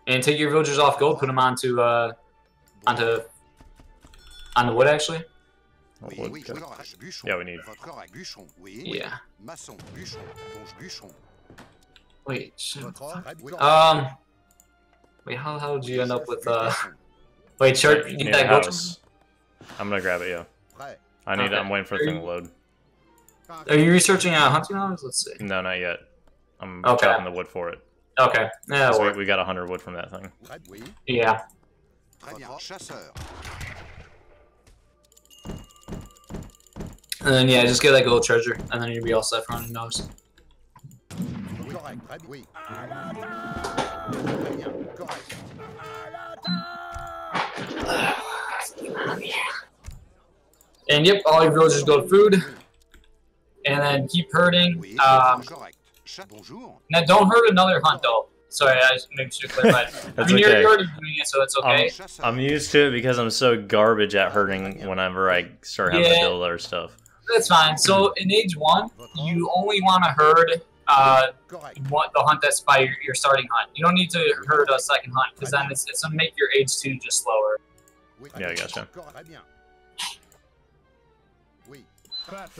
And take your villagers off gold, put them onto the wood, actually. Wood, okay. Yeah, we need. Yeah. Wait. Wait, how did you end up with Wait, Shark, you need that gold? I'm gonna grab it, yeah. I'm waiting for the thing to load. Are you researching hunting dogs? Let's see. No, not yet. I'm chopping the wood for it. Okay. Yeah, we got 100 wood from that thing. Yeah. And then yeah, just get that gold treasure, and then you'll be all set for hunting dogs. And yep, all your villagers go to food, and then keep herding. Now don't herd another hunt though. Sorry, I maybe should clarify. I mean, you're already doing it, so it's okay. I'm used to it because I'm so garbage at herding whenever I start having to build other stuff. That's fine. So in age 1, you only want to herd the hunt that's by your starting hunt. You don't need to herd a second hunt because then it's gonna make your age 2 just slower. Yeah, I gotcha. Oui, correct.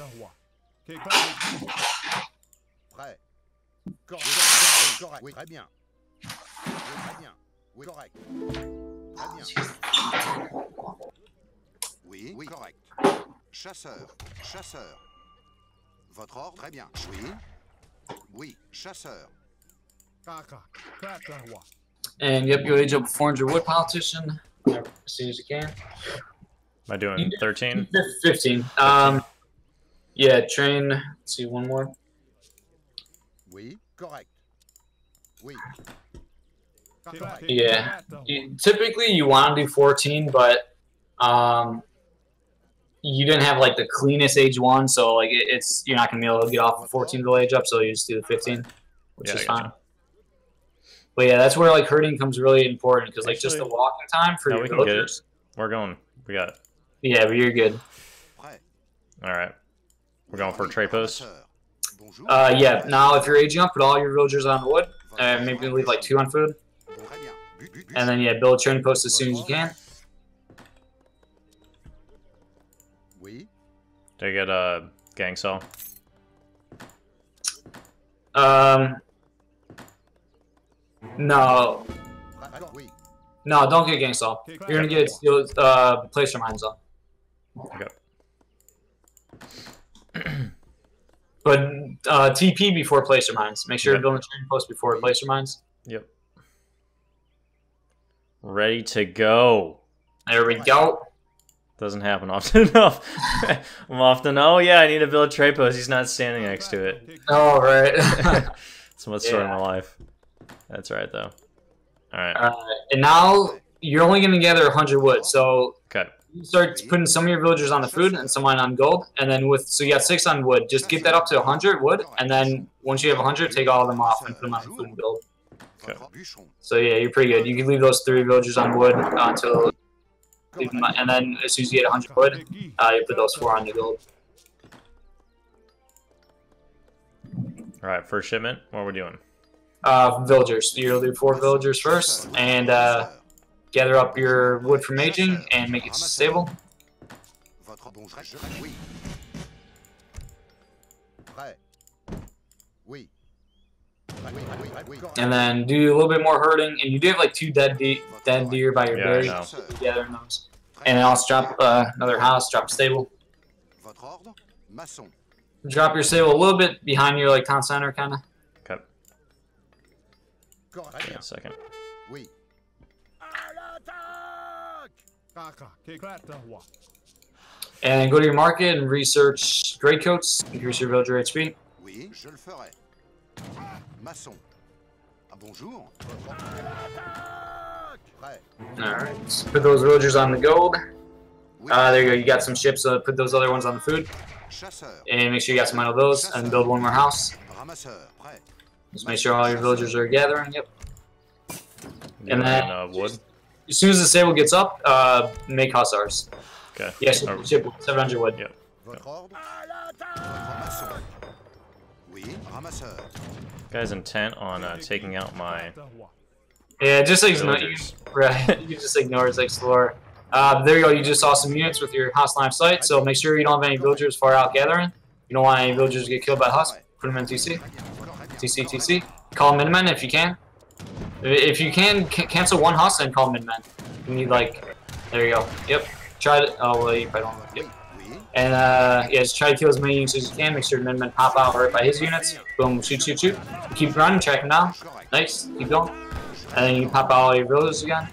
Chasseur, chasseur. Votre ordre, très bien. Oui. Oui, chasseur. And yep, you age up 400 wood, politician. As soon as you can. Am I doing 13? 15. Yeah, train. Let's see, one more. Oui, correct. Oui. Yeah. Typically, you want to do 14, but you didn't have like the cleanest age 1, so like you're not gonna be able to get off the 14 to age up, so you just do the 15, which is fine. But yeah, that's where like herding comes really important because like just the walking time for your villagers. We're going. We got it. Yeah, but you're good. All right. We're going for a tray post. Yeah. Now, if you're aging up, put all your villagers on the wood. Maybe leave like 2 on food. And then, yeah, build a training post as soon as you can. Did I get a gang saw? No. No, don't get gang saw. You're gonna get placer mines on. Okay. But TP before placer mines. Make sure Yep. you're building a trading post before placer mines. Yep. Ready to go. There we go. Doesn't happen often enough. I'm often, oh yeah, I need to build a trade post. He's not standing next to it. Oh, right. It's the most story of my life. That's right, though. Alright. And now you're only going to gather 100 wood. So Okay. you start putting some of your villagers on the food and some on gold. And then so you got 6 on wood. Just get that up to 100 wood. And then once you have 100, take all of them off and put them on the food and build. Okay. So yeah, you're pretty good. You can leave those 3 villagers on wood until... And then as soon as you get 100 wood, you put those 4 on the gold. Alright, first shipment. What are we doing? Villagers. You'll do 4 villagers first, and gather up your wood from aging and make it stable. And then do a little bit more herding, and you do have like 2 dead deer by your berry. Gathering those. And then also drop another house, drop a stable. Drop your stable a little bit behind your like town center, kind of. Okay. Wait a second. And go to your market and research great coats, increase your villager HP. Oui, je le ferai. Maçon. Ah, bonjour. Alright, put those villagers on the gold. There you go, you got some ships, so put those other ones on the food. And make sure you got some out of those, and build one more house. Just make sure all your villagers are gathering, yep. And then, wood. As soon as the stable gets up, make hussars. Okay. Yeah, ship 700 wood. Yep. Guy's intent on taking out my... Yeah, just ignore. Right. You just ignore his explore. There you go. You just saw some units with your house line of sight. So make sure you don't have any villagers far out gathering. You don't want any villagers to get killed by husk. Put them in TC. TC. Call Minumen if you can. If you can, cancel 1 husk and call Minumen. You need like. There you go. Yep. Try to. Oh well, you probably don't. Yep. And yeah, just try to kill as many units as you can. Make sure Minumen pop out right by his units. Boom. Shoot. Keep running. Track him down. Nice. Keep going. And then you can pop out all your villagers again.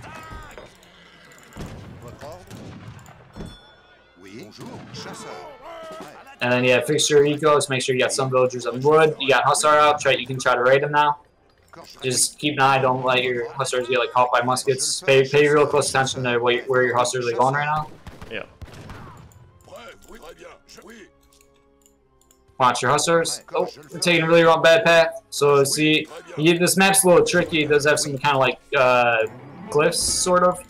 And then yeah, fix your ecos. Make sure you got some villagers on wood. You got hussar out. You can try to raid them now. Just keep an eye. Don't let your hussars get like caught by muskets. Pay real close attention to where your hussars are going right now. Yeah. Watch your hussars. Oh, they're taking a really wrong bad path. So see, this map's a little tricky. It does have some kind of like glyphs, sort of.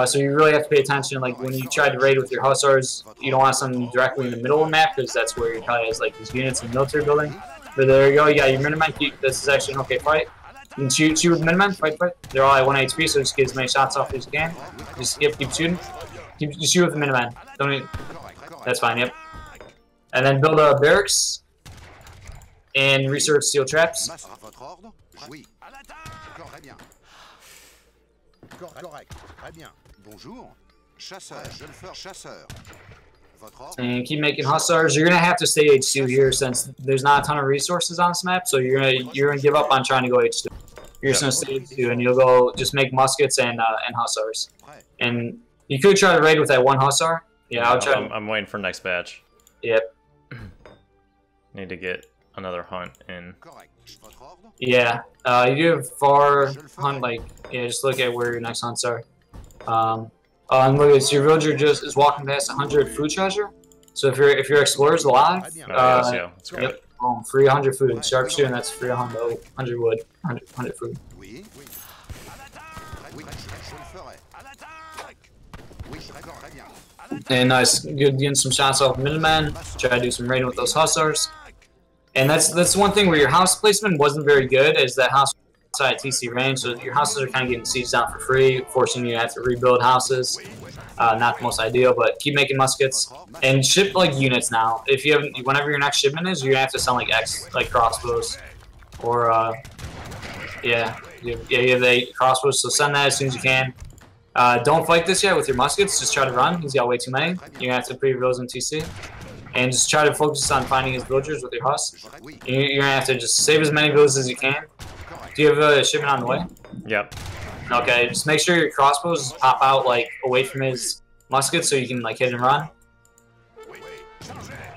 So you really have to pay attention. Like when you try to raid with your hussars, you don't want something directly in the middle of the map because that's where you probably has like these units in the military building. But there you go. You got your Minumen. This is actually an okay fight. And shoot with Minumen. Fight. They're all at 1 HP, so just get as many shots off as you can. Just keep shooting. Just shoot with the Minumen. Don't even. That's fine. Yep. And then build a barracks and research steel traps. And keep making hussars. You're gonna have to stay H2 here since there's not a ton of resources on this map, so you're gonna give up on trying to go H2. You're just gonna stay H2 and you'll go just make muskets and hussars. And you could try to raid with that 1 hussar. Yeah, I'll try. I'm waiting for next batch. Yep. Need to get another hunt in. Yeah, you do have far hunt, like, yeah, just look at where your next hunts are. And look, it's your villager just is walking past 100 food treasure. So if your explorer's alive, yeah, that's great. Yep, boom, free 100 food. Sharpshooter, and that's free 100 wood, 100 food. And nice, good getting some shots off Minumen. Try to do some raiding with those hussars. And that's one thing where your house placement wasn't very good, is that house outside TC range, so your houses are kind of getting sieged down for free, forcing you to have to rebuild houses. Not the most ideal, but keep making muskets and ship like units now. If you have, whenever your next shipment is, you're gonna have to send like crossbows, or yeah, you have the 8 crossbows. So send that as soon as you can. Don't fight this yet with your muskets. Just try to run. He's got way too many. You're gonna have to put your villas in TC. and just try to focus on finding his villagers with your husk. Oui. You're gonna have to just save as many villagers as you can. Do you have a shipment on the way? Yep. Okay, just make sure your crossbows pop out like away from his muskets so you can like hit and run.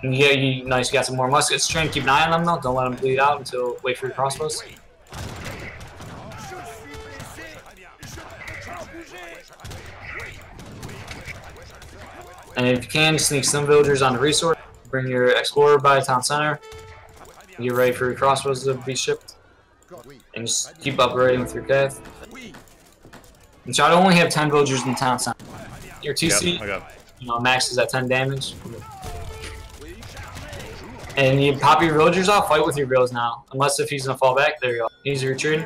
And yeah, you nice. You got some more muskets. Try and keep an eye on them though. Don't let them bleed out until wait for your crossbows. And if you can, sneak some villagers on the resource. Bring your explorer by town center. Get ready for your crossbows to be shipped. And just keep upgrading with your cav. And try to only have 10 villagers in the town center. Your TC, you know, maxes at 10 damage. And you pop your villagers off, fight with your vills now. Unless if he's gonna fall back, there you go. He's retreating.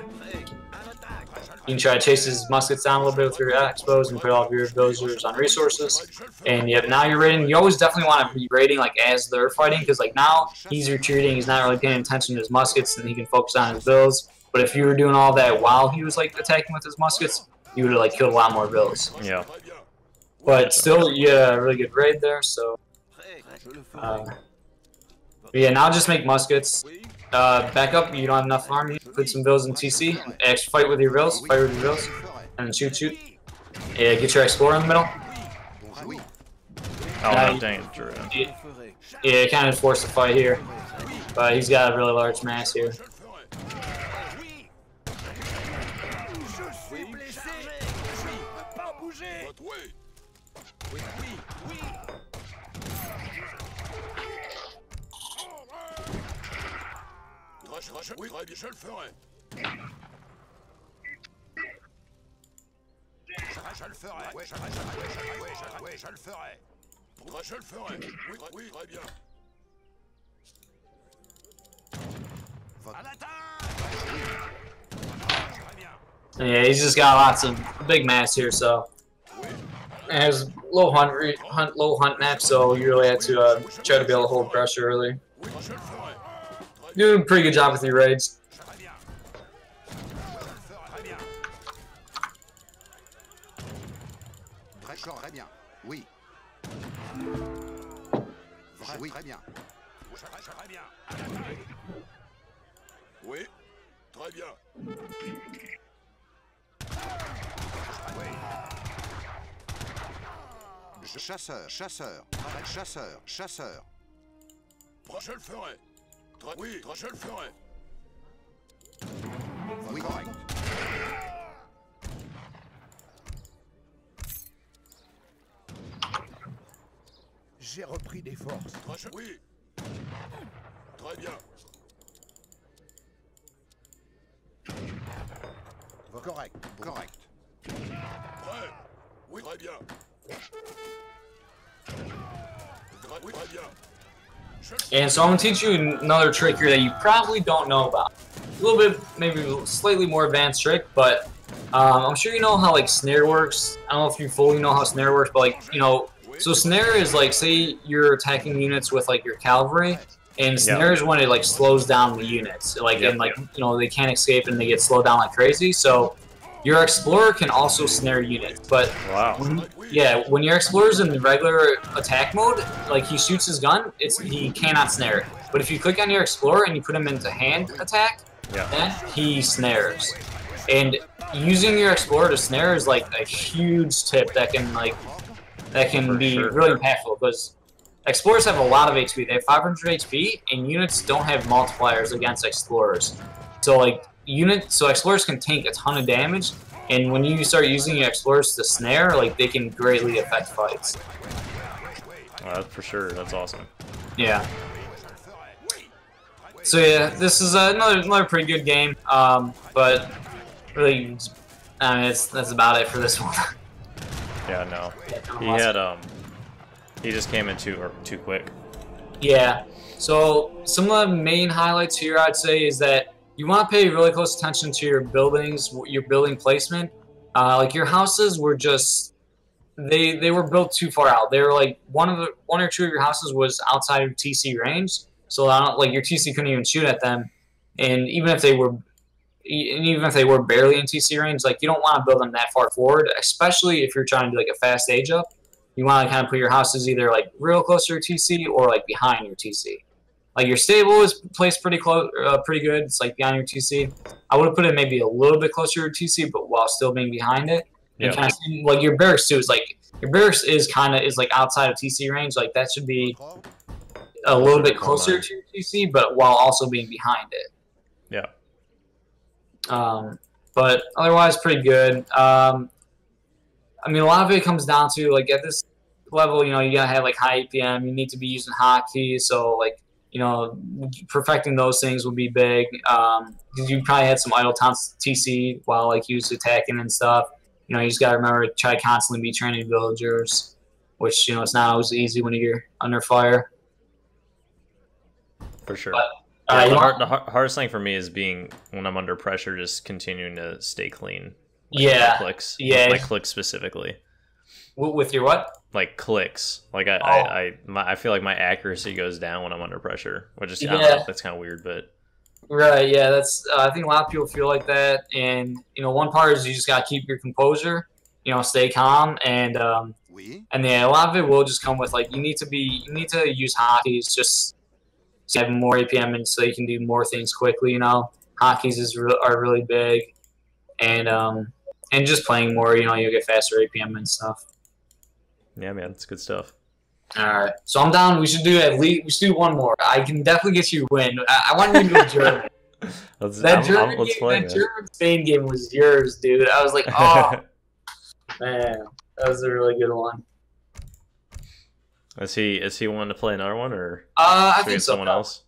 You can try to chase his muskets down a little bit with your expos and put all of your villagers on resources. And yep, now you're raiding. You always definitely want to be raiding like as they're fighting, because like now he's retreating, he's not really paying attention to his muskets, and he can focus on his vills. But if you were doing all that while he was like attacking with his muskets, you would have like killed a lot more vills. Yeah. But still, you had a really good raid there. So yeah, now just make muskets. Back up. You don't have enough army. Put some vills in TC. Actually, fight with your vills. Fight with your vills, and then shoot. Yeah, get your explorer in the middle. Oh no, dang it, Drew. Yeah, kind of forced to fight here, but he's got a really large mass here. Oui, je le ferai. Je le ferai. Oui, je le ferai. Je le ferai. Oui, très bien. À l'attaque. Yeah, he's just got lots of big mass here, so it has low hunt map, so you really had to try to be able to hold pressure early. Doing a pretty good job with your raids. Très bien. Oui. Oui, très bien. Oui, très bien. Chasseur. Je le ferai. Oui, je le ferai. Oui, correct. J'ai repris des forces. Oui. Très bien. Correct. Prêt. Oui, très bien. Oui, très bien. And so I'm going to teach you another trick here that you probably don't know about. A little bit, maybe slightly more advanced trick, but I'm sure you know how like snare works. I don't know if you fully know how snare works, but like, you know, so snare is like, say you're attacking units with like your cavalry, and snare is when it like slows down the units. Like, and like, you know, they can't escape and they get slowed down like crazy. So your explorer can also snare units, but when your explorer's in regular attack mode, like he shoots his gun, he cannot snare it. But if you click on your explorer and you put him into hand attack, then he snares. And using your explorer to snare is like a huge tip that can be really impactful, because explorers have a lot of HP. They have 500 HP, and units don't have multipliers against explorers. So like explorers can take a ton of damage, and when you start using your explorers to snare, like they can greatly affect fights. That's for sure. That's awesome. Yeah. So yeah, this is another pretty good game, but really, I mean, that's about it for this one. Yeah, no. He just came in too quick. Yeah. So some of the main highlights here, I'd say, is that you want to pay really close attention to your buildings, your building placement. Like your houses were just, they were built too far out. They were like one or two of your houses was outside of TC range, so like your TC couldn't even shoot at them. And even if they were barely in TC range, like you don't want to build them that far forward, especially if you're trying to do like a fast age up. you want to kind of put your houses either like real close to your TC or like behind your TC. Like your stable is placed pretty close, pretty good. It's like behind your TC. I would have put it maybe a little bit closer to your TC, but while still being behind it. Yeah. And kind of like your barracks too is like your barracks is like outside of TC range. Like that should be a little bit closer to your TC, but while also being behind it. Yeah. But otherwise pretty good. I mean, a lot of it comes down to, like, at this level, you know, you gotta have, like, high APM. You need to be using hotkeys, so, like, you know, perfecting those things would be big. You probably had some idle TC while, like, you was attacking and stuff. You know, you just gotta remember to try to constantly be training villagers, which, you know, it's not always easy when you're under fire. For sure. But, the hardest thing for me is being, when I'm under pressure, just continuing to stay clean. Like yeah. Clicks. Yeah. My clicks specifically. With your what? Like clicks. Like I feel like my accuracy goes down when I'm under pressure, which is I don't know, that's kind of weird, but. Right. Yeah. That's. I think a lot of people feel like that, and you know, one part is you just gotta keep your composure. You know, stay calm, and yeah, a lot of it will just come with like you need to use hotkeys just to have more APM and so you can do more things quickly. You know, hotkeys are really big, and just playing more, you know, you'll get faster APM and stuff. Yeah, man, it's good stuff. All right, so I'm down. We should do one more. I can definitely get you a win. I want you to go German. That German Spain game was yours, dude. I was like, oh man, that was a really good one. Is he wanting to play another one, or I think so. Someone else?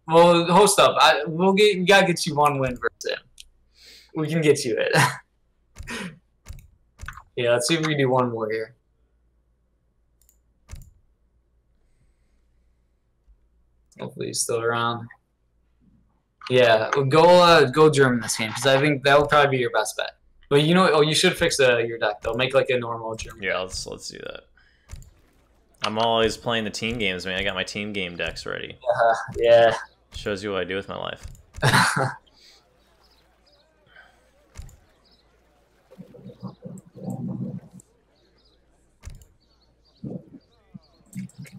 Well, host up. We gotta get you one win versus him. We can get you it. Yeah, let's see if we can do one more here. Hopefully he's still around. Yeah, go German this game because I think that would probably be your best bet. But you know, you should fix your deck though. Make like a normal German. Yeah, let's do that. I'm always playing the team games, man. I got my team game decks ready. Yeah. Shows you what I do with my life.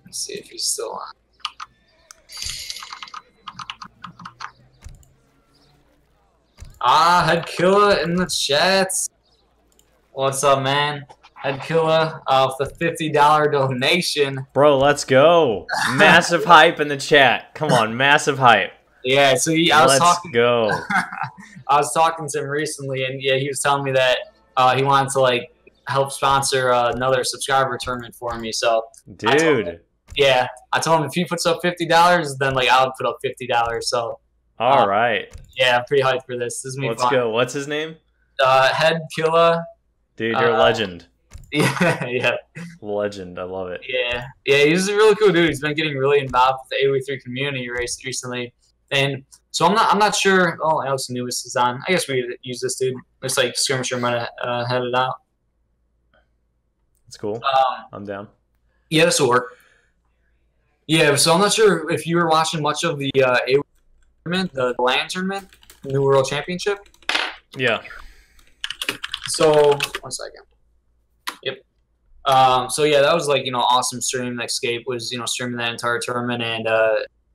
Let's see if he's still on. Head Killer in the chats. What's up, man? Head Killer with the $50 donation. Bro, let's go. Massive hype in the chat. Come on, massive hype. Yeah, so let's go. I was talking to him recently, and yeah, he was telling me that he wanted to like help sponsor another subscriber tournament for me. So, dude, I told him if he puts up $50, then like I would put up $50. So, all right. Yeah, I'm pretty hyped for this. This is Let's go. What's his name? Head Killer. Dude, you're a legend. Yeah. Legend. I love it. Yeah, he's a really cool dude. He's been getting really involved with the AoE3 community race recently, and so I'm not sure. Oh, Alex Newest is on. I guess we could use this dude. Looks like Skirmisher might have headed out. That's cool. I'm down. Yeah, this will work. Yeah, so I'm not sure if you were watching much of the AoE tournament, the LAN tournament, the New World Championship. Yeah. So 1 second. Yep. So yeah, that was like, you know, awesome stream. Escape was, you know, streaming that entire tournament, and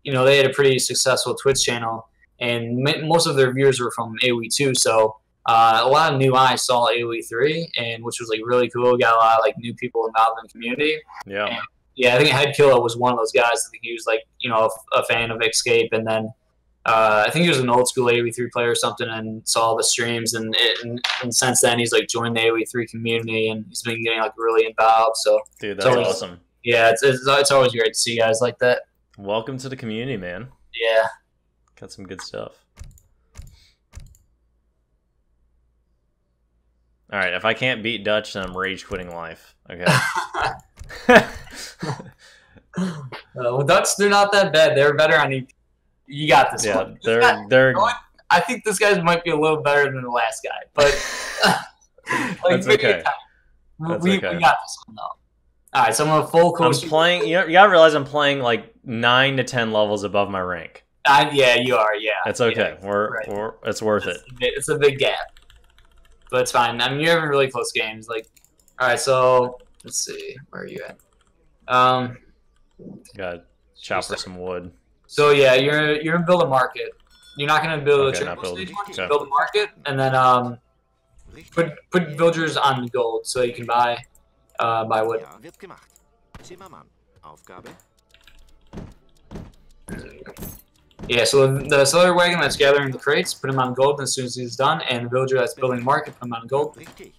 you know, they had a pretty successful Twitch channel, and most of their viewers were from AoE 2. So a lot of new eyes saw AoE 3, and which was like really cool. Got a lot of like new people involved in the community. Yeah. And, yeah, I think Head Killer was one of those guys. I think he was like, you know, a fan of Escape, and then I think he was an old school AoE 3 player or something, and saw the streams, and since then he's like joined the AoE 3 community, and he's been getting like really involved. So dude, that's awesome. Yeah, it's always great to see guys like that. Welcome to the community, man. Yeah, got some good stuff. All right, if I can't beat Dutch, then I'm rage quitting life. Okay. Well, Dutch, they're not that bad. They're better on EP. You got this one. They're. I think this guy might be a little better than the last guy, but like, that's okay. We got this one though. All right, so I'm a full coach. I'm playing. You gotta realize I'm playing like 9 to 10 levels above my rank. Yeah, you are. Yeah, it's okay. Yeah, it's worth it. It's a big gap, but it's fine. I mean, you're having really close games. Like, all right, so let's see, where are you at? Gotta chop for some wood. So yeah, you're gonna build a market. You're not gonna build a not triple build. stage one. Okay. Build a market, and then put villagers on gold so you can buy wood. Ja, wird gemacht. Zimmermann. Aufgabe. Yeah, so the seller wagon that's gathering the crates, put him on gold as soon as he's done, and the villager that's building the market, put him on gold. Richtig.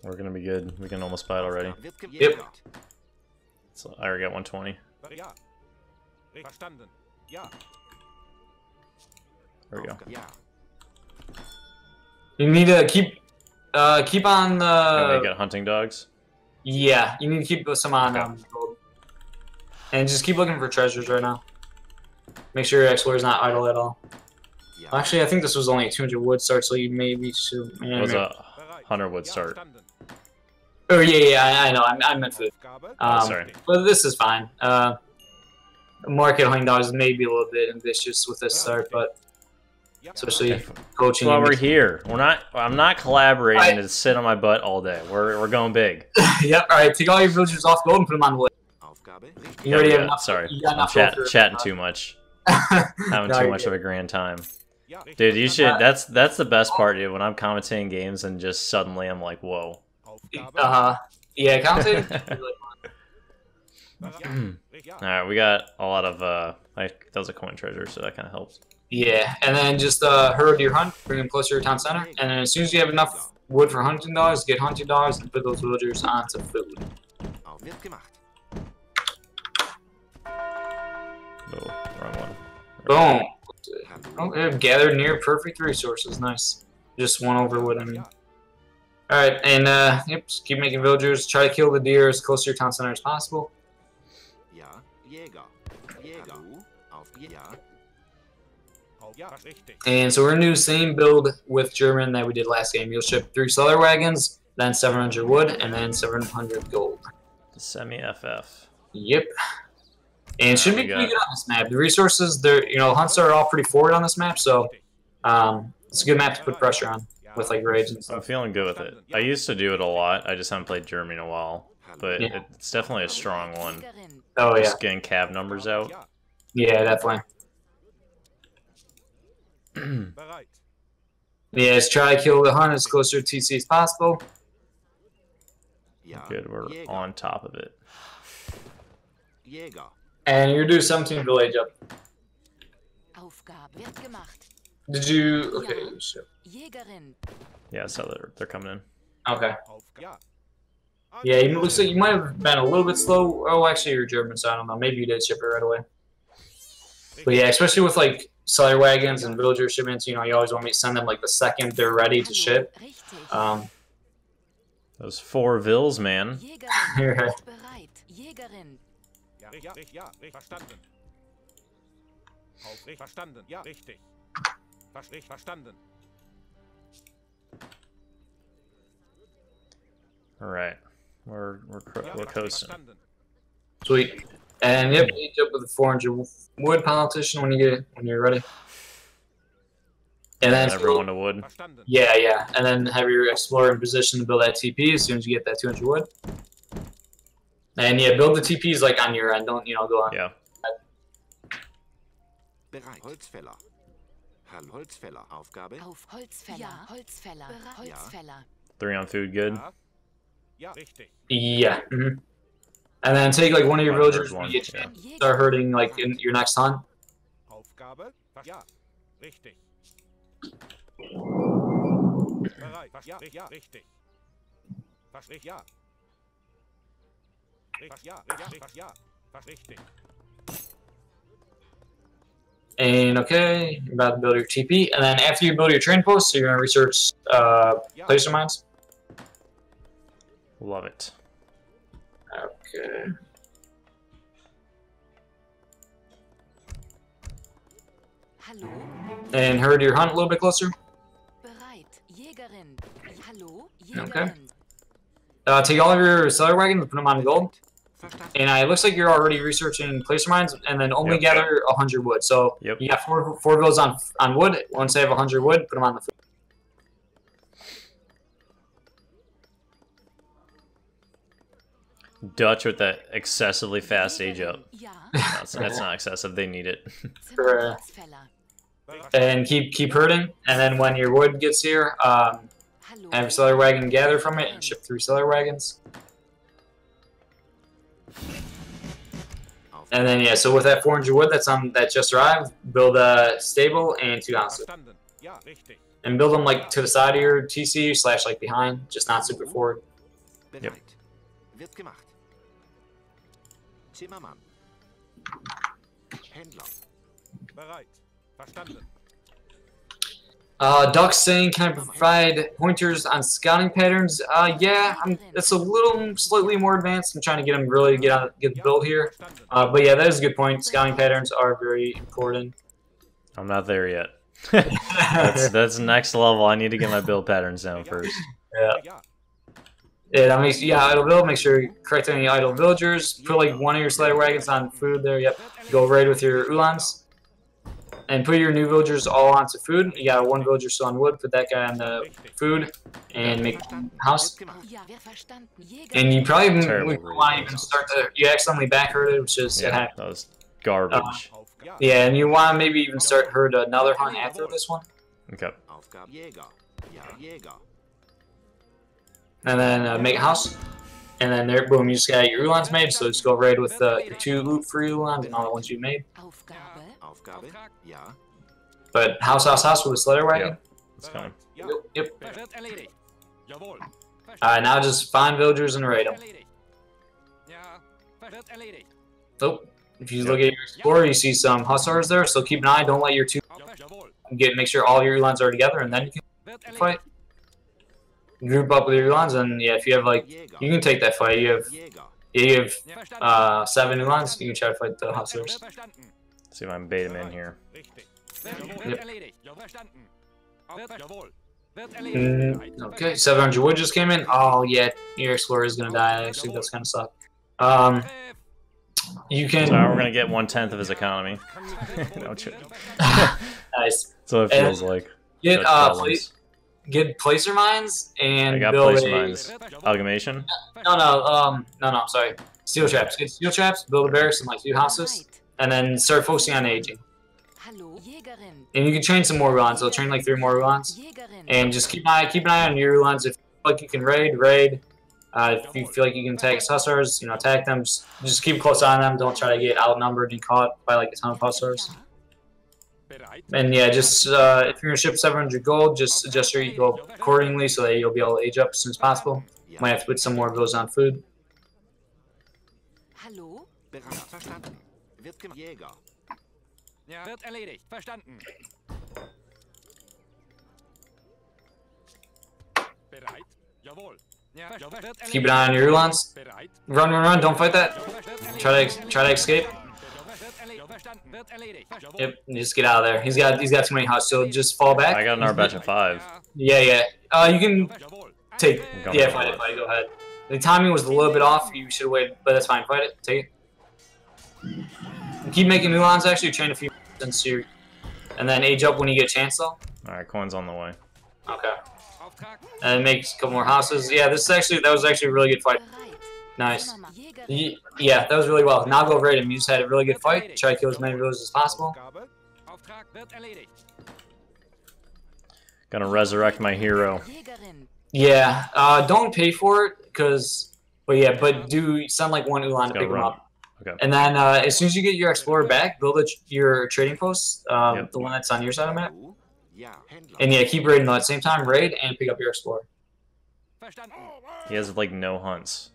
We're gonna be good. We can almost buy it already. Wird Yep. gemacht. So I already got 120. Ja. Verstanden. Ja. There we go. Ja. You need to keep on And the. they got hunting dogs. Yeah, you need to keep some on Okay. gold, and just keep looking for treasures right now. Make sure your explorer's not idle at all. Ja. Actually, I think this was only a 200 wood start, so you maybe should. It was a Bereit. 100 wood Ja, start. verstanden. Oh yeah, I know. I meant food. Aufgabe. Sorry. But this is fine. Market hunting dogs may be a little bit ambitious with this start, but Ja. especially That's coaching. why and- we're here. I'm not collaborating I- to sit on my butt all day. We're going big. Yep. All right, take all your villagers off gold and put them on wood. Aufgabe. Richtig. You already have Yeah, enough. sorry. You got I'm enough gold for- chatting too much. Having No, too you're much good. of a grand time. Ja, richtig. Dude, you should. Uh, That's the best part, dude. When I'm commentating games and just suddenly I'm like, whoa. Aufgabe. Yeah, commentating. Ja. All right, we got a lot of that was a coin treasure, so that kind of helps. Yeah, and then just herd your hunt, bring them closer to town center, and then as soon as you have enough wood for hunting dogs, get hunting dogs and put those villagers onto food. Auf wird gemacht. Oh, wrong one. Boom. Hallo. Oh, they've gathered near perfect resources. Nice. Just one over wood. I mean. All right, and yep, just keep making villagers. Try to kill the deer as close to your town center as possible. Ja. Jäger. Jäger. Auf. Ja. Ja, richtig. And so we're gonna do the same build with German that we did last game. You'll ship 3 seller wagons, then 700 wood, and then 700 gold. Semi FF. Yep. And it should we be pretty got- good on this map. The resources, they're hunts are all pretty forward on this map, so it's a good map to put pressure on with like raids and I'm stuff. feeling good with it. I used to do it a lot. I just haven't played Germany in a while, but Yeah. it's definitely a strong one. Jägerin. Oh yeah, Just getting cab numbers out. Ja. yeah, definitely. Bereit. Yeah, just try to kill the hunt as close to TC as possible. Ja. Good, we're Jäger. on top of it. Jäger. And you're gonna do 17 village up. Aufgabe wird gemacht. Did you? Okay. So, Jägerin. Yeah, so they're coming in. okay. Aufgabe. Ja. Yeah, it looks like you might have been a little bit slow. Oh, actually, you're German, so I don't know. Maybe you did ship it right away. But yeah, especially with like seller wagons and villager shipments, you always want me to send them like the second they're ready to ship. Richtig. Those 4 vills, man. Jägerin. Ist bereit. Jägerin. Ja, ja, ja, verstanden. Auf, verstanden. Ja, richtig. Verstanden. All right, we're Ja, coasting. verstanden. Sweet. And yep, you jump with the 400 wood politician when you're ready. And then Everyone to wood. Verstanden. yeah, and then have your explorer in position to build that TP as soon as you get that 200 wood. And yeah, build the TPs like on your end. Don't go on. Yeah. Bereit. Holzfäller. Hallo. Holzfäller. Aufgabe. Auf Holzfäller. Ja. Holzfäller. Bereit. Holzfäller. 3 on food, good. Ja. Ja, richtig. Yeah. And then take like one of your One villagers herd when one, you get yeah. start herding like in your next hunt. Aufgabe. Ja, richtig. Bereit. Ja, ja, richtig. Ja. Ja, richtig. And okay, you're about to build your TP. And then after you build your train post, so you're gonna research placer mines. Love it. Okay. Hallo. And herd your hunt a little bit closer. Bereit. Jägerin. Hallo. Okay. Jägerin. Take all of your seller wagons and put them on gold. Verstanden. And it looks like you're already researching placer mines, and then only Yep. gather 100 wood. So Yep. you got four villas on wood. Once they have 100 wood, put them on the food. Dutch with that excessively fast age up. Ja. That's not excessive. They need it. Zimmermannsfeller. And keep herding. And then when your wood gets here, Hallo. have a cellar wagon gather from it and ship 3 cellar wagons. And then yeah, so with that 400 wood that just arrived, build a stable and 2 houses. Verstanden. Ja, richtig. And build them like to the side of your TC / like behind, just not super forward. Bereit. Wird gemacht. Zimmermann. Händler. Bereit. Verstanden. Duck's saying, can I provide pointers on scouting patterns? Yeah, it's a little slightly more advanced. I'm trying to get him really get the build here. But yeah, that is a good point. Scouting patterns are very important. I'm not there yet. that's next level. I need to get my build patterns down first. Yeah. Yeah, that makes idle build. Make sure you correct any idle villagers. Put like 1 of your slayer wagons on food there. Yep. Go raid with your ulans. And put your new villagers all onto food. You got 1 villager still on wood. Put that guy on the food and make a house. Ja, wer verstanden? Jäger. And you probably Terrible want to even start to. You accidentally back herded, which is Yeah, that was garbage. yeah, and you want to maybe even start herd another hunt after this one. Okay. Aufgabe Jäger. Ja, Jäger. And then make a house. And then there, boom, you just got your ulans made. So just go raid with your 2 loot free ulans and all the ones you made. Aufgabe. Aufgabe. Ja. But house with a slayer wagon. Yep. That's fine. Ja. Yep. Wird erledigt. Jawohl. Now just find villagers and raid them. Erledigt. Ja. Wird erledigt. So if you look at your explorer, you see some hussars there. So keep an eye. Don't let your 2 Jawohl. make sure all your ulans are together, and then you can Wird erledigt. fight. Group up with your ulans, and yeah, if you have like, you can take that fight. You have Verstanden. 7 ulans. You can try to fight the hussars. Verstanden. See if I can bait him in here. Richtig. Wird erledigt. Ja, verstanden. Jawohl. Wird erledigt. Okay, 700 wood just came in. Oh yeah, your explorer is gonna die. Actually, that's kind of suck. You can. So we're gonna get 1/10 of his economy. No joke. Nice. That's what it feels like. Get Such problems. get placer mines and I got build place a. mines. Amalgamation? No, I'm sorry. Steel traps. Get steel traps. Build a barracks and like 2 houses, and then start focusing on aging. Hallo, Jägerin. And you can train some more ulans. So train like 3 more ulans, Jägerin. and just keep an eye on your ulans. If you feel like you can raid. If you feel like you can attack hussars, attack them. Just keep close on them. Don't try to get outnumbered and caught by like a ton of hussars. Bereit. And yeah, just if you're gonna ship 700 gold, just adjust your eco accordingly so that you'll be able to age up as soon as possible. Might have to put some more of those on food. Hallo? Bereit. Verstanden. Wird gemacht. Jäger. Ja. Wird erledigt. Verstanden. Bereit. Jawohl. Ja. Wird erledigt. Keep an eye on your ulans. Bereit. Run! Don't fight that. Try to escape. Verstanden. Wird erledigt. Yep, and just get out of there. He's got too many houses, so just fall back. I got another batch of 5. Yeah. You can Jawohl. take. Go Yeah, for it. fight it. Go ahead. The timing was a little bit off. You should have waited, but that's fine. Fight it. Take it. Keep making new lines. Actually, train a few since you, and then age up when you get a chance, though. Alright, coin's on the way. Okay. Auftrag. And make a couple more houses. Yeah, that was actually a really good fight. Bereit. Nice. Zimmermann. Jägerin. Yeah, that was really well. Now go raid him. You just had a really good fight. Try to kill as many villagers as possible. Aufgabe. Auftrag wird erledigt. Gonna resurrect my hero. Jägerin. Yeah, don't pay for it, but do send like 1 ulan to Gotta pick him run. up. Okay. And then as soon as you get your explorer back, build your trading post, Yep. the one that's on your side of the map. Ja. Händler. And yeah, keep raiding at the same time, raid and pick up your explorer. Verstanden. He has like no hunts.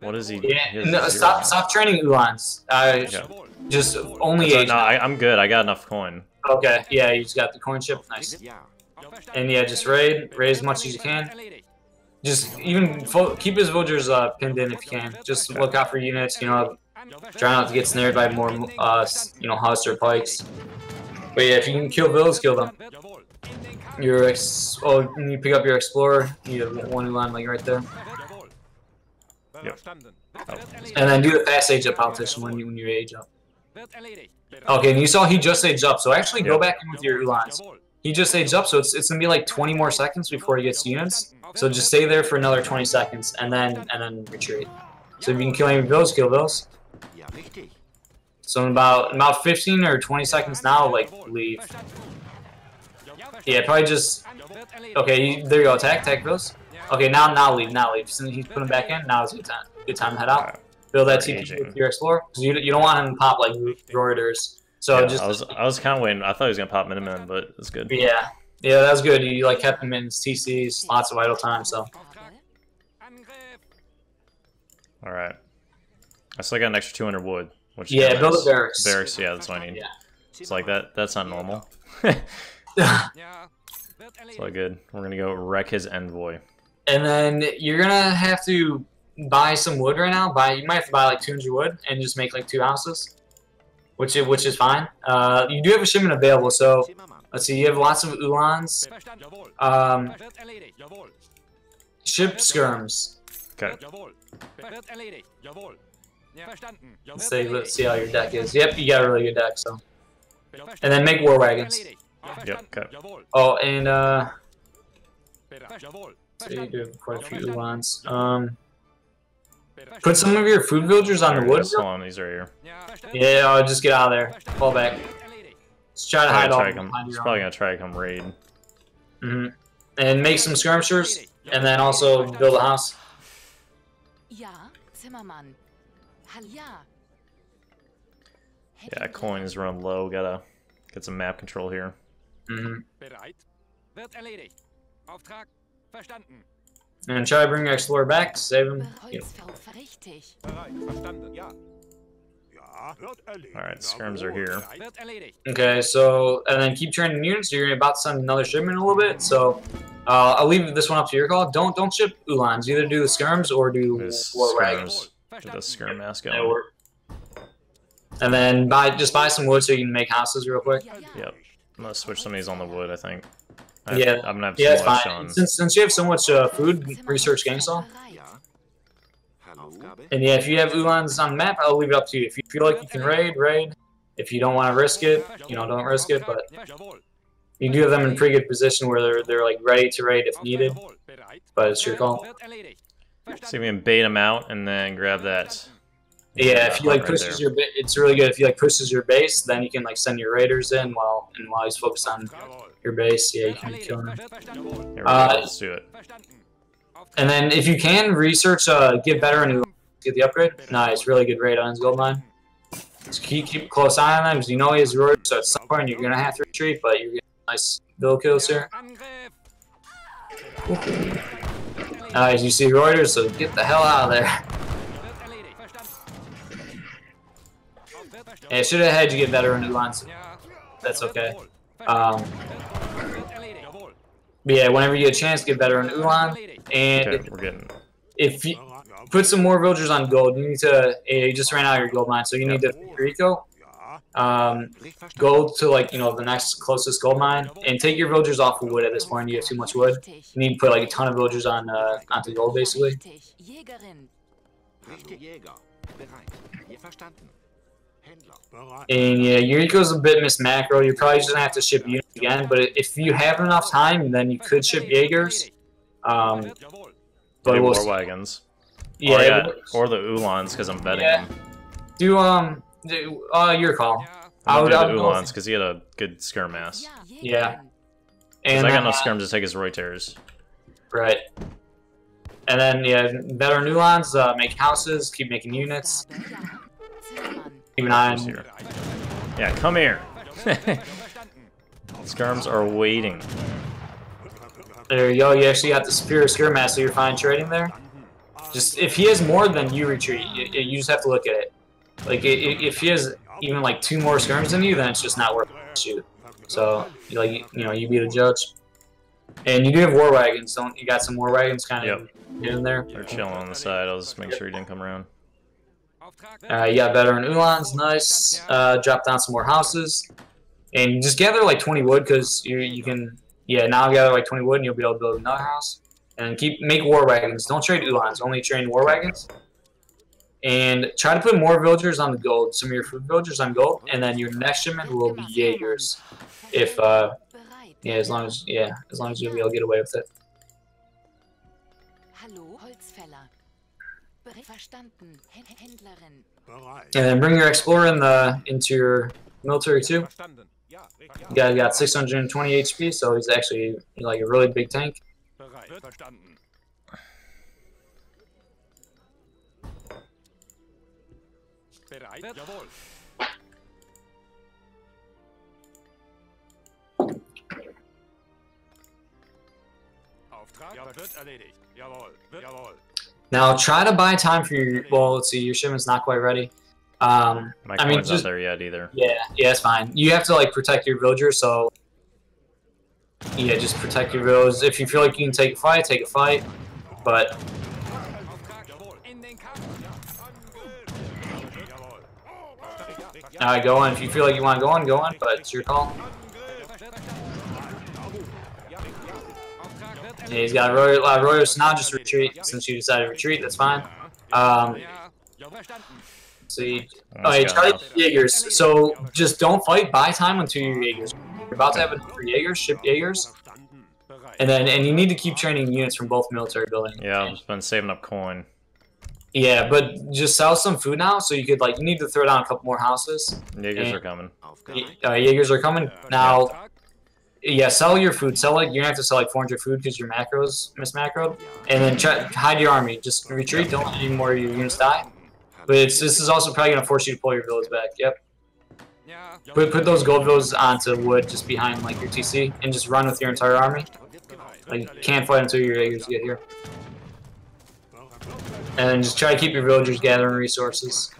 What is he? Yeah, he has no, 0 stop hunts. training ulans. Jawohl. Just only So, age. no, I'm good. I got enough coin. Okay, yeah, you just got the coin chip. Nice. Ja. Ja, verstanden. And yeah, just raid as much as you can. Erledigt. Just even keep his villagers pinned in if you can. Just look out for units. Ja, Try not to get snared by more huss or pikes. But yeah, if you can kill villas, kill them. Jawohl. In den Kampf. When you pick up your explorer, you have 1 ulan like right there. Jawohl. Yep. Verstanden. Oh. Wird erledigt. And then do the fast age up politician when you age up. Wird erledigt. Okay, and you saw he just aged up, so actually go Yep. back in with your ulans. Jawohl. He just aged up, so it's gonna be like 20 more seconds before he gets to units. So just stay there for another 20 seconds and then retreat. So if you can kill any villas, kill villas. Ja, richtig. So in about 15 or 20 seconds now, like, leave. Yeah, probably just... Okay, there you go. Attack villas. Okay, now leave. Since he's putting back in, now is a good time to head out. Build that TP with your Explorer. Because you don't want him to pop, like, Reuters. So yeah, just... I was kind of waiting. I thought he was going to pop Miniman, but it's good. Yeah. Yeah, that was good. You, like, kept him in his TCs, lots of idle time, so... Alright. I still got an extra 200 wood. Which Yeah, build a barracks. Barracks, yeah, that's what I need. Yeah. It's like that's not normal. It's all good. We're gonna go wreck his envoy. And then you're gonna have to buy some wood right now. You might have to buy like 200 wood and just make like 2 houses, which is fine. You do have a shipment available, so let's see. You have lots of Ulans. Ship skirms. Okay. Let's see how your deck is. Yep, you got a really good deck. So, and then make war wagons. Yep. Okay. Oh, and so you do have quite a few Ulans. Put some of your food villagers on the wood. Hold on, these are here. Yeah, I'll just get out of there. Fall back. Just try to hide all. He's probably gonna try to come raid. And make some skirmishers, and then also build a house. Ja, Zimmermann. Yeah, coin is run low. Gotta get some map control here. Bereit? Wird erledigt. Auftrag verstanden. And try to bring your Explorer back, save him. Yep. Richtig. Bereit, verstanden. Ja. Alright, skirms are here. Wird erledigt. Okay, so, and then keep training units. You're about to send another shipment in a little bit, so I'll leave this one up to your call. Don't ship Ulans. Either do the skirms or do war wagons. Get the skirm mask That'll going. work. And then just buy some wood so you can make houses real quick. Yep. I'm gonna switch some of these on the wood, I think. I'm gonna have it's so much fine. on. Since you have so much food, research Gangsaw. And yeah, if you have Ulans on the map, I'll leave it up to you. If you feel like you can raid. If you don't want to risk it, don't risk it. But you do have them in a pretty good position where they're like ready to raid if needed. But it's your call. See if we can bait him out and then grab that. Yeah, if he like pushes your base, it's really good. If he like pushes your base, then you can like send your raiders in while he's focused on your base. Yeah, you can kill him. Let's do it. And then if you can research, get better and get the upgrade. Nice, really good raid on his gold mine. Just keep a close eye on him because you know he has Roy, so at some point you're gonna have to retreat, but you're getting nice build kills here. As you see Reuters, so get the hell out of there. Yeah, should have had you get better in Ulans. That's okay. But yeah, whenever you get a chance, get better in Ulan. And Okay, we're getting. if you put some more villagers on gold, you need to. You just ran out of your gold mine, so you need to Rico. Go to like the next closest gold mine and take your villagers off of wood at this point. You have too much wood. You need to put like a ton of villagers on onto gold basically. Jägerin. Richtig, Jäger. Bereit. Hier verstanden. Händler. And yeah, Yuriko's a bit miss macro. You're probably just gonna have to ship units again. But if you have enough time, then you could ship Jaegers. But Do we'll war wagons. yeah, Or the Ulans because I'm betting Yeah. him. your call. I would do the go- Ulans because he had a good skirm mass. Yeah. Because And I got then, no skirms to take his Reuters. right. And then yeah, better Ulans. Make houses. Keep making units. Keep an eye Who's on. here? Yeah, come here. Skirms are waiting. There you go. You actually got the superior skirm mass, so you're fine trading there. Just if he has more, then you retreat. You just have to look at it. Like if he has even like 2 more skirms than you, then it's just not worth it. Shoot. So you be the judge. And you do have war wagons, don't you? Got some war wagons kind of in there. They're chilling on the side. I'll just make sure he didn't come around. You got veteran Ulans, nice. Drop down some more houses, and just gather like 20 wood because you can. Yeah, now gather like 20 wood, and you'll be able to build another house. And make war wagons. Don't trade Ulans. Only train war wagons. And try to put more villagers on the gold. Some of your food villagers on gold, and then your next shipment will be Jaegers. If as long as you'll be able to get away with it. Hallo, Holzfäller. Verstanden. Händlerin. Bereit. And then bring your explorer into your military too. Verstanden. Ja, richtig. Guy got 620 HP, so he's actually like a really big tank. Bereit. Verstanden. Bereit. Jawohl. Auftrag. Ja, wird erledigt. Jawohl. Jawohl. Now try to buy time for your. Well, let's see. Your shipment's not quite ready. My I mean, coin's not there yet either. Yeah, it's fine. You have to like protect your villagers, so yeah, just protect your villagers. If you feel like you can take a fight, take a fight. But Auftrag. Jawohl. In den Kampf. Ja. Angriff. Jawohl. Ja. Alright, go on. If you feel like you want to go on, but it's your call. Yeah, he's got Arroyo, so now just retreat. Since you decided to retreat, that's fine. So you, try to get Jaegers. So just don't fight. Buy time until your Jaegers. You're about to have enough for Jaegers, ship Jaegers. And you need to keep training units from both military buildings. Yeah, I've been saving up coin. Yeah, but just sell some food now, so you could like you need to throw down a couple more houses. Jaegers are coming. Jaegers are coming now. Yeah, sell your food. Sell like you're gonna have to sell like 400 food because your macros mismacroed, and then hide your army. Just retreat. Don't let any more of your units die. But this is also probably gonna force you to pull your villas back. Yep. Put those gold villas onto wood just behind like your TC, and just run with your entire army. Like you can't fight until your Jaegers get here. And then just try to keep your villagers gathering resources.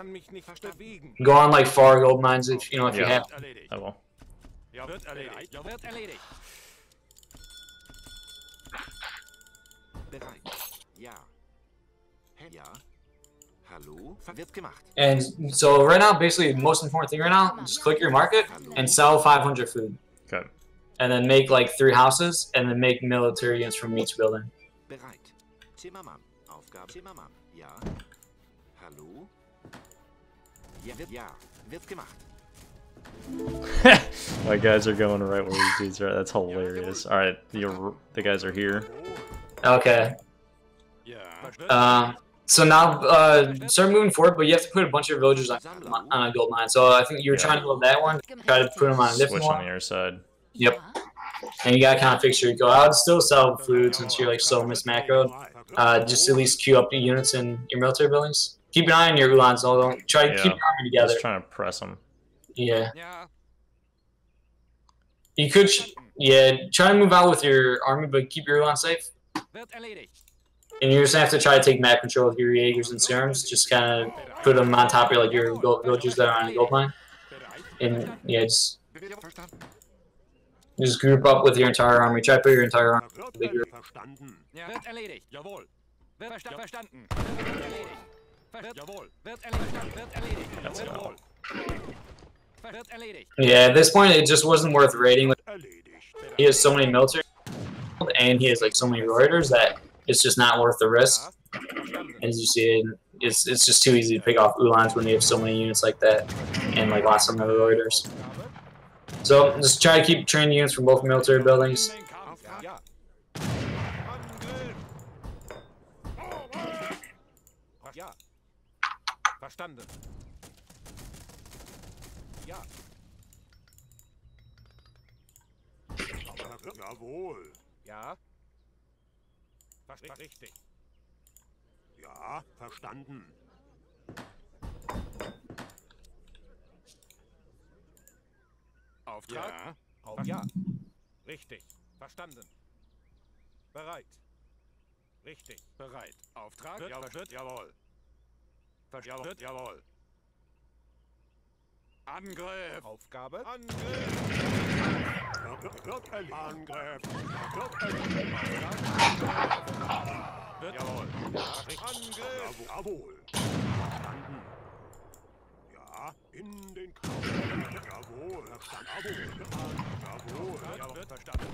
Go on like far gold mines if you if you have. I will. Ja, wird erledigt. Ja, wird erledigt. Bereit. Ja. Ja. Hallo? Wird gemacht. And so right now, basically the most important thing right now, just click your market and sell 500 food. Okay. And then make like 3 houses, and then make military units from each building. Bereit. Zimmermann. Aufgabe. Zimmermann. Ja. Hallo? Ja. Ja. Wird gemacht. My guys are going right where these dudes are. That's hilarious. All right, the guys are here. Okay. So now start moving forward, but you have to put a bunch of villagers on a gold mine. So I think you were trying to build that one. Try to put them on a different Switch one. on the other side. Yep. And you gotta kind of fix your go. I would still sell food since you're like so mismacroed. Just at least queue up the units in your military buildings. Keep an eye on your Ulans, though. Don't try to keep your army together. Just trying to press them. Yeah. You could, try to move out with your army, but keep your Ulan safe. And you're just gonna have to try to take map control of your Jaegers and Serums. Just kind of put them on top of like your villagers that are on a gold mine. And yeah, just group up with your entire army. Try to put your entire army bigger. Yeah, at this point, it just wasn't worth raiding. He has so many military, and he has like so many Reuters that it's just not worth the risk. As you see, it's just too easy to pick off Ulans when you have so many units like that, and like lots of other Reuters. So just try to keep training units from both military buildings. Verstanden. Ja. Jawohl. Ja. Richtig. Ja, verstanden. Auftrag? Ja. Ja. Richtig. Verstanden. Bereit. Richtig. Bereit. Auftrag? Jawohl. Jawohl. Angriff. Aufgabe? Angriff. Angriff. Jawohl. Angriff. Jawohl. Verstanden. Ja, in den Kampf. Jawohl. Jawohl. Jawohl. Verstanden.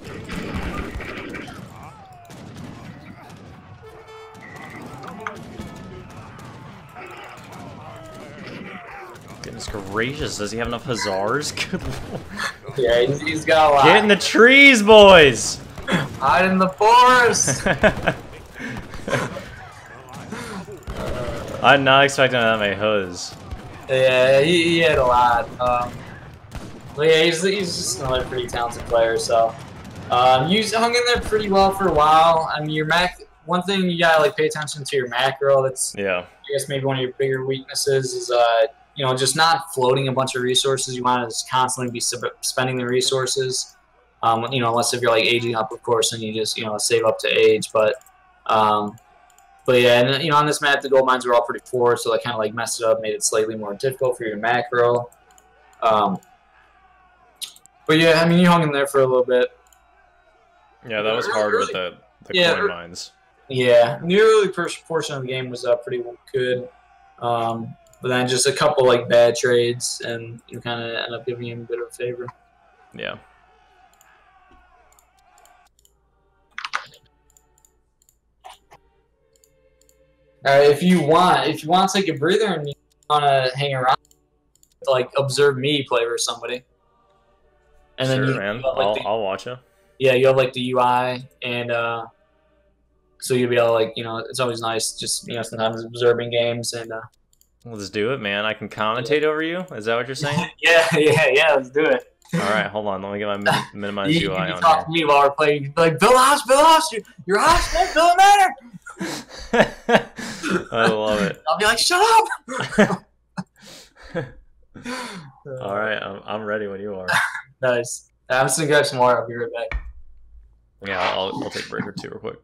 Goodness gracious, does he have enough Hussars? Good lord. Yeah, he's got a lot. Get in the trees, boys! Hide in the forest! I'm not expecting that many hoods. Yeah, he had a lot. But yeah, he's just another pretty talented player. So you hung in there pretty well for a while. I mean, your one thing you gotta like pay attention to your macro. That's Yeah. I guess maybe one of your bigger weaknesses is you know, just not floating a bunch of resources. You want to just constantly be spending the resources. You know, unless if you're like aging up, of course, and you just save up to age. But yeah, and you know, on this map, the gold mines were all pretty poor, so that kind of like messed it up, made it slightly more difficult for your macro. But yeah, I mean, you hung in there for a little bit. Yeah, that was hard with the coin mines. Yeah, the early first portion of the game was pretty good. But then just a couple like bad trades, and you kind of end up giving him a bit of a favor. Yeah. If you want to take a breather and you want to hang around, like observe me play for somebody, and sure, then man. I'll watch you. Yeah, you have like the UI, and so you'll be able to like it's always nice just sometimes observing games and. Let's do it, man. I can commentate over you. Is that what you're saying? yeah. Let's do it. All right, hold on. Let me get my minimize UI on. You talk to me while we're playing. You be like, build a house. You're a house, man. Build a manor. I love it. I'll be like, shut up. All right, I'm ready when you are. Nice. I'm just gonna grab some water. I'll be right back. Yeah, I'll take a break or two real quick.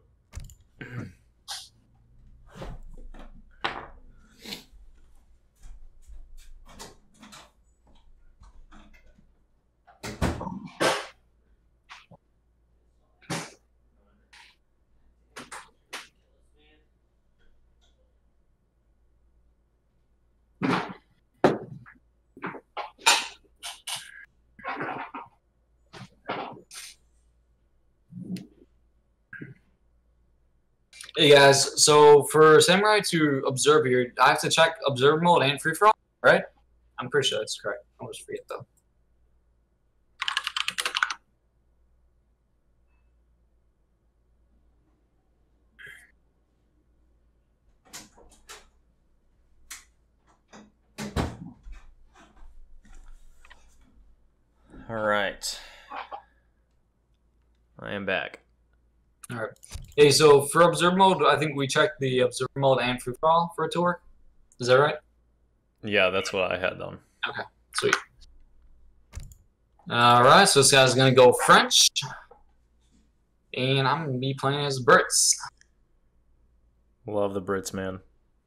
Hey guys, so for Samurai to observe here, I have to check observe mode and free for all, right? I'm pretty sure that's correct. I always forget though. All right. I am back. All right. Hey, so for observe mode, I think we checked the observe mode and free for all for it to work. Is that right? Yeah, that's what I had done. Okay, sweet. All right, so this guy's gonna go French, and I'm gonna be playing as Brits. Love the Brits, man.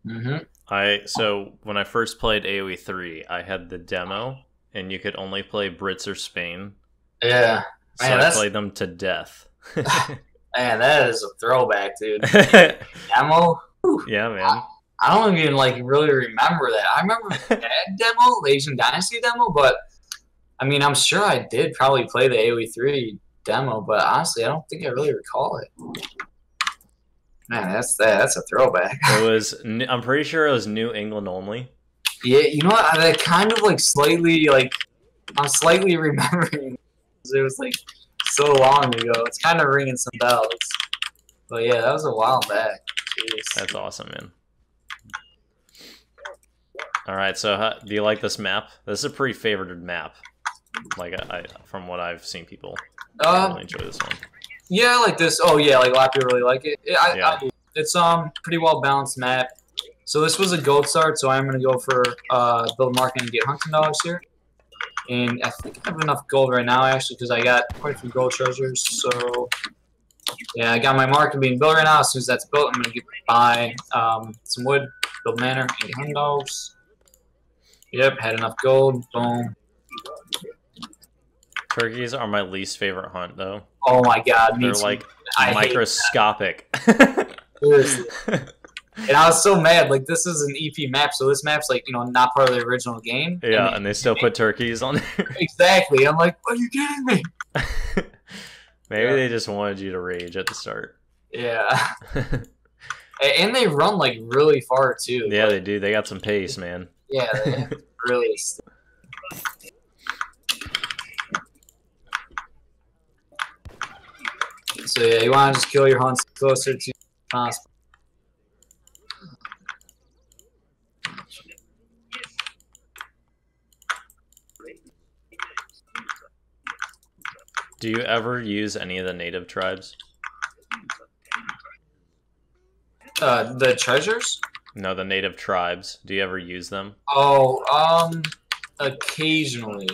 Mm-hmm. So when I first played AoE 3, I had the demo, and you could only play Brits or Spain. Yeah. So Man, I played them to death. Man, that is a throwback, dude. Demo? Whew. Yeah, man. I don't even like really remember that. I remember the demo, the Asian Dynasty demo, but I mean, I'm sure I did probably play the AoE 3 demo, but honestly, I don't think I really recall it. Man, that's a throwback. It was. I'm pretty sure it was New England only. Yeah, you know what? I kind of like slightly like I'm slightly remembering. It was like so long ago. It's kind of ringing some bells. But yeah, that was a while back. Jeez. That's awesome, man. All right, so do you like this map? This is a pretty favorited map. Like from what I've seen, people really enjoy this one. Yeah, I like this. Oh yeah, like a lot of people really like it. I do. It's pretty well balanced map. So this was a gold start, so I'm gonna go for build market and get hunting dogs here. And I think I have enough gold right now actually because I got quite a few gold treasures. So yeah, I got my market being built right now. As soon as that's built, I'm gonna buy some wood, build manor, and get hunting dogs. Yep, had enough gold. Boom. Turkeys are my least favorite hunt, though. Oh my god, me They're too. like microscopic. Seriously. And I was so mad. Like, this is an EP map, so this map's like, not part of the original game. Yeah, and they still put turkeys on there. Exactly. I'm like, are you kidding me? Maybe they just wanted you to rage at the start. Yeah. And they run like really far too. Yeah, they do. They got some pace, man. Yeah, they really. So yeah, you want to just kill your hunts closer to possible. Do you ever use any of the native tribes? The treasures? No, the native tribes. Do you ever use them? Oh, occasionally.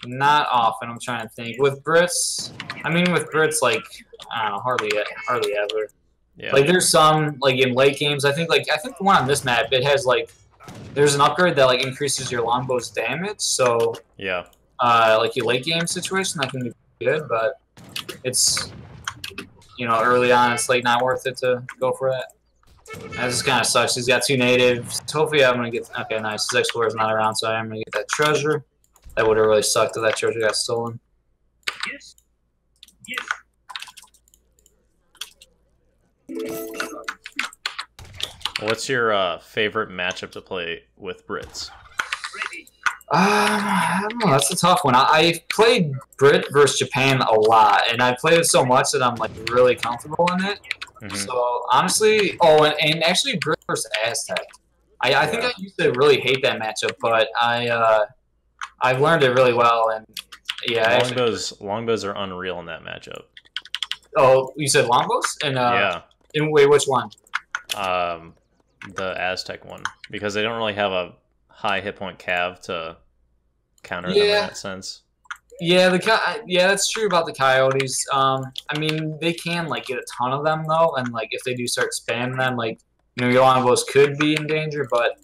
Not often, I'm trying to think. With Brits, I mean, with Brits, like, I don't know, hardly ever. Yeah. Like, there's some, like, in late games, I think the one on this map, it has, like, there's an upgrade that, like, increases your longbow's damage, so, yeah. Like, your late game situation, that can be good, but it's, you know, early on, it's, like, not worth it to go for that. That just kind of sucks. He's got 2 natives. Hopefully I'm going to get... Okay, nice. His Explorer's not around, so I am going to get that treasure. That would have really sucked if that treasure got stolen. Yes. Yes. What's your favorite matchup to play with Brits? I don't know. That's a tough one. I played Brit versus Japan a lot, and I played it so much that I'm like really comfortable in it. Mm-hmm. So honestly, and actually Brit versus Aztec. I think I used to really hate that matchup, but I've learned it really well, and yeah. Longbows are unreal in that matchup. Oh, you said longbows? And yeah. Wait, which one? The Aztec one, because they don't really have a high hit point cav to counter them in that sense. Yeah, that's true about the coyotes. I mean, they can like get a ton of them though, and like if they do start spamming them, like your longbows could be in danger. But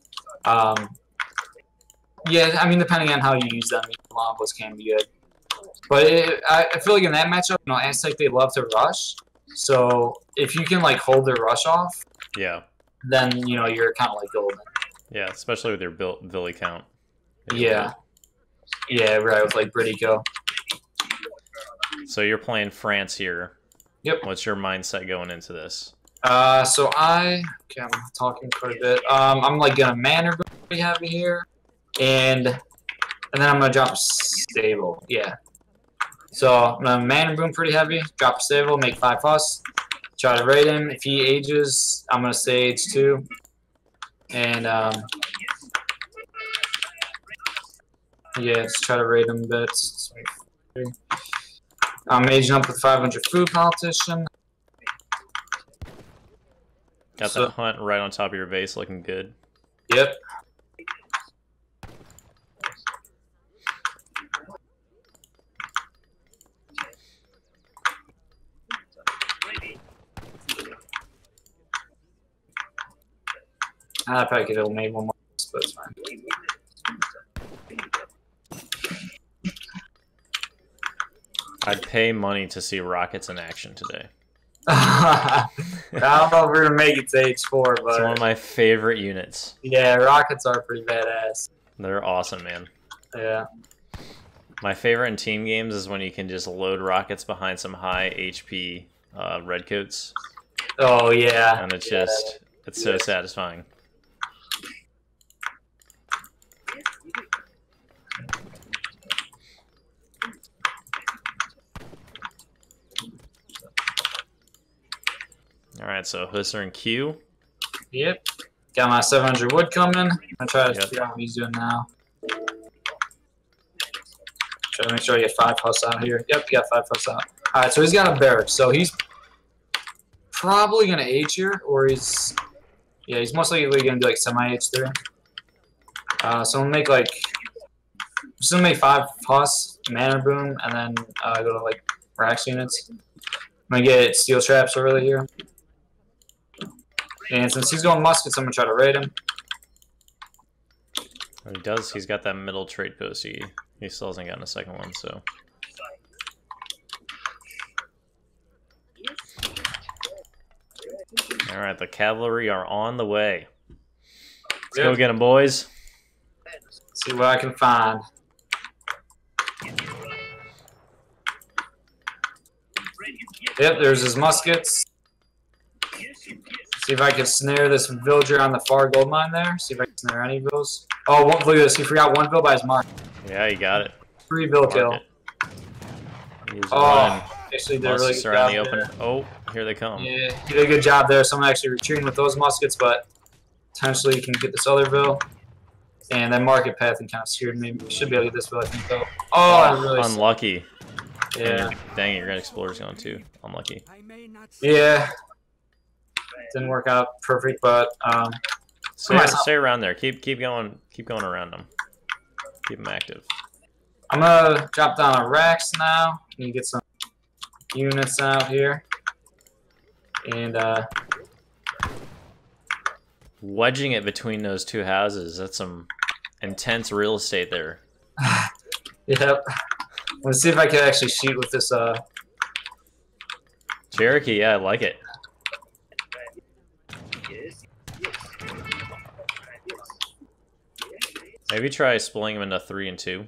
yeah, I mean, depending on how you use them, longbows can be good. But I feel like in that matchup, Aztec, they love to rush. So if you can like hold their rush off, yeah, then you're kind of like golden. Yeah, especially with your Billy count. Yeah. Yeah, right, with like Britico. So you're playing France here. Yep. What's your mindset going into this? So I'm talking quite a bit. I'm like gonna manner pretty heavy here, and then I'm gonna drop a stable. Yeah. So I'm gonna manner boom pretty heavy, drop a stable, make 5 fuss, try to raid him. If he ages, I'm gonna stay H2, and yeah, just try to raid him a bit. I'm aging up with 500 food politician. Got that hunt right on top of your base, looking good. Yep. I probably could have made one more, but it's fine. I'd pay money to see rockets in action today. I don't know if we're gonna make it to H4, but it's one of my favorite units. Yeah, rockets are pretty badass. They're awesome, man. Yeah. My favorite in team games is when you can just load rockets behind some high HP redcoats. Oh yeah. And it's just it's so satisfying. Alright, so Husser and Q. Yep. Got my 700 wood coming. I'm gonna try to figure out what he's doing now. Try to make sure I get 5 fuss out here. Yep, he got 5 fuss out. Alright, so he's got a barrack. So he's probably gonna H here, or he's most likely gonna do like semi H3. So I'm gonna make like just gonna make 5 fuss, mana boom, and then go to like Rax units. I'm gonna get steel traps over here. And since he's going muskets, I'm gonna try to raid him. He does. He's got that middle trade post. He still hasn't gotten a second one, so. All right, the cavalry are on the way. Let's go get them, boys. See what I can find. Yep, there's his muskets. See if I can snare this villager on the far gold mine there. See if I can snare any vills. Oh, look at this. He forgot 1 vill by his mark. Yeah, you got it. 3 vill kill. Oh, actually did a really good job the open. Oh, here they come. Yeah, he did a good job there. Someone actually retreating with those muskets, but potentially you can get this other vill. And that market path and kind of scared me. Should be able to get this vill, I think, though. Oh, I really unlucky. Yeah. Dang it, your Red Explorer's gone too. Unlucky. Yeah. Didn't work out perfect, but stay around there. Keep going around them. Keep them active. I'm gonna drop down a Rex now. You get some units out here. And wedging it between those two houses, that's some intense real estate there. Yep. Let's see if I can actually shoot with this Cherokee, yeah, I like it. Maybe try splitting them into 3 and 2.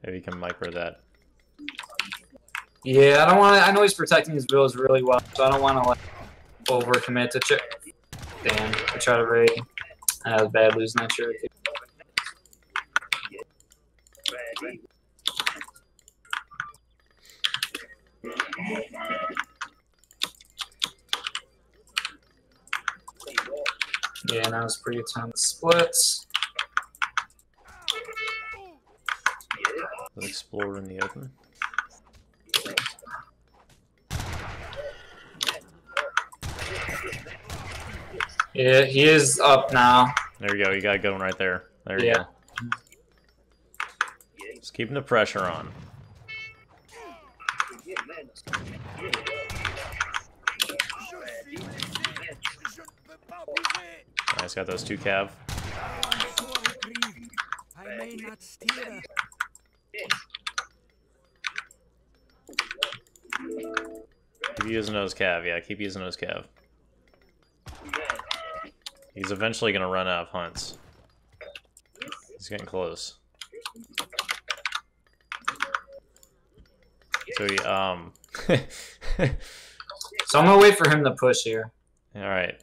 Maybe you can micro that. Yeah, I don't want to. I know he's protecting his builds really well, so I don't want to like overcommit to check. Damn, I try to raid. That was bad losing that Cherokee. Yeah, now it's pretty time to splits. Let's explore in the open. Yeah, he is up now. There you go. You got a good one right there. There you go. Just keeping the pressure on. Nice, got those 2 cav. Keep using those cav, yeah, keep using those cav. He's eventually gonna run out of hunts. He's getting close. So he, So I'm gonna wait for him to push here. Alright.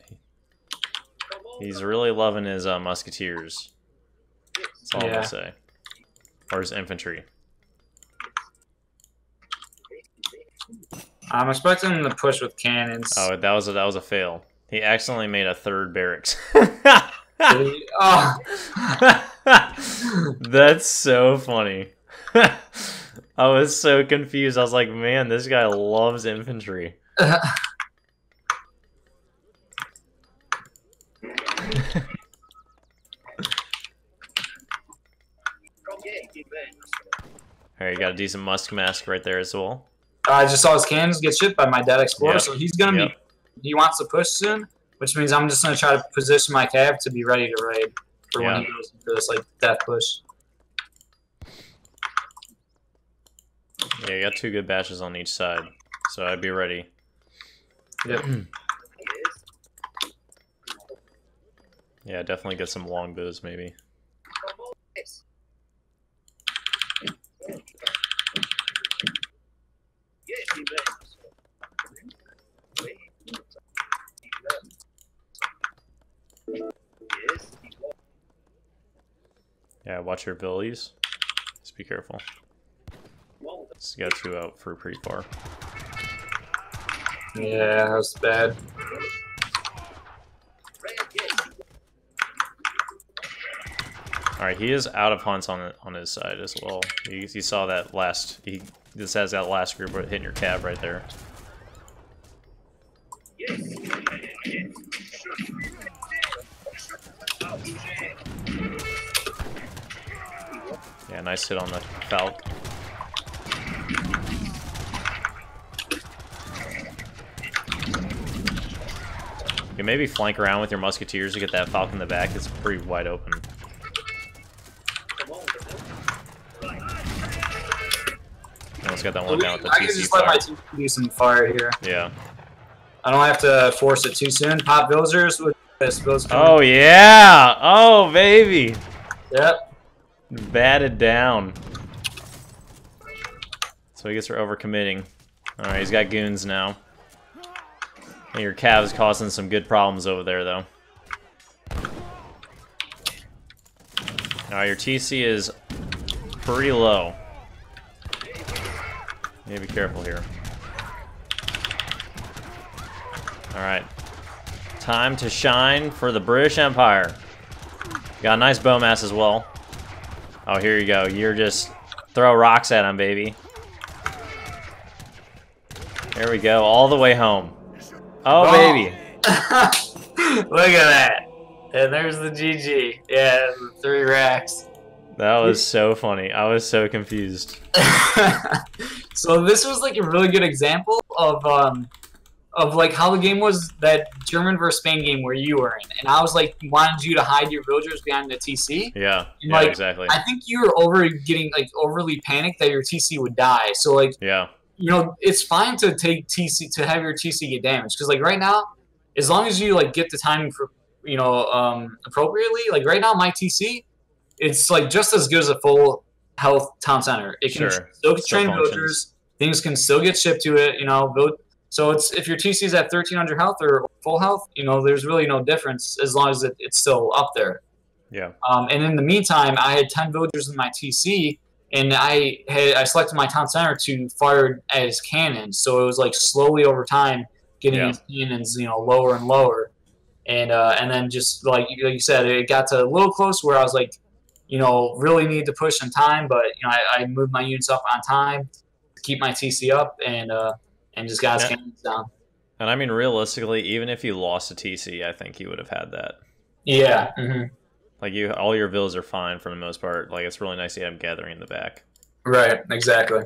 He's really loving his musketeers. That's all I'm gonna say. Or his infantry. I'm expecting him to push with cannons. Oh, that was a fail. He accidentally made a 3rd barracks. Oh. That's so funny. I was so confused. I was like, man, this guy loves infantry. Alright, you got a decent musk mask right there as well. I just saw his cannons get shipped by my dead explorer, so he's gonna be. He wants to push soon, which means I'm just gonna try to position my cav to be ready to raid for when he goes into this like death push. Yeah, you got 2 good batches on each side, so I'd be ready. Yep. Yeah, definitely get some longbows maybe. Yeah, watch your abilities. Just be careful. Just got 2 out for pretty far. Yeah, that was bad. Alright, he is out of hunts on his side as well. You saw that last... This has that last group hitting your cab right there. Yeah, nice hit on the Falc. You can maybe flank around with your musketeers to get that Falc in the back. It's pretty wide open. Almost got that one down with the TC I can just let my team do some fire here. Yeah. I don't have to force it too soon. Pop villagers with this. Oh, yeah! Oh, baby! Yep. Batted down. So I guess we're overcommitting. Alright, he's got goons now. And your Cav's causing some good problems over there, though. Alright, your TC is pretty low. You gotta be careful here. Alright. Time to shine for the British Empire. Got a nice bow mass as well. Oh, here you go. You're just Throw rocks at him, baby. There we go, all the way home. Oh, baby. Look at that. And there's the GG. Yeah, the 3 racks. That was so funny. I was so confused. So this was like a really good example of like how the game was, that German versus Spain game where you were in, and I was like wanted you to hide your villagers behind the TC. Yeah, yeah, like, exactly. I think you were overly panicked that your TC would die. So like, yeah, you know, it's fine to take TC, to have your TC get damaged, because like right now, as long as you like get the timing for, you know, appropriately, like right now my TC, it's like just as good as a full health town center. It can still train villagers. Things can still get shipped to it. You know, so it's, if your TC is at 1300 health or full health, you know, there's really no difference as long as it's still up there. Yeah. And in the meantime, I had 10 villagers in my TC, and I selected my town center to fire as cannons. So it was like slowly over time getting these cannons, you know, lower and lower, and then just like you said, it got to a little close where I was like, you know, really need to push in time, but you know, I moved my units up on time to keep my TC up, and just got his cannons down. And I mean, realistically, even if you lost a TC, I think you would have had that. Yeah. Mm-hmm. Like all your villas are fine for the most part. Like it's really nice to have gathering in the back. Right. Exactly.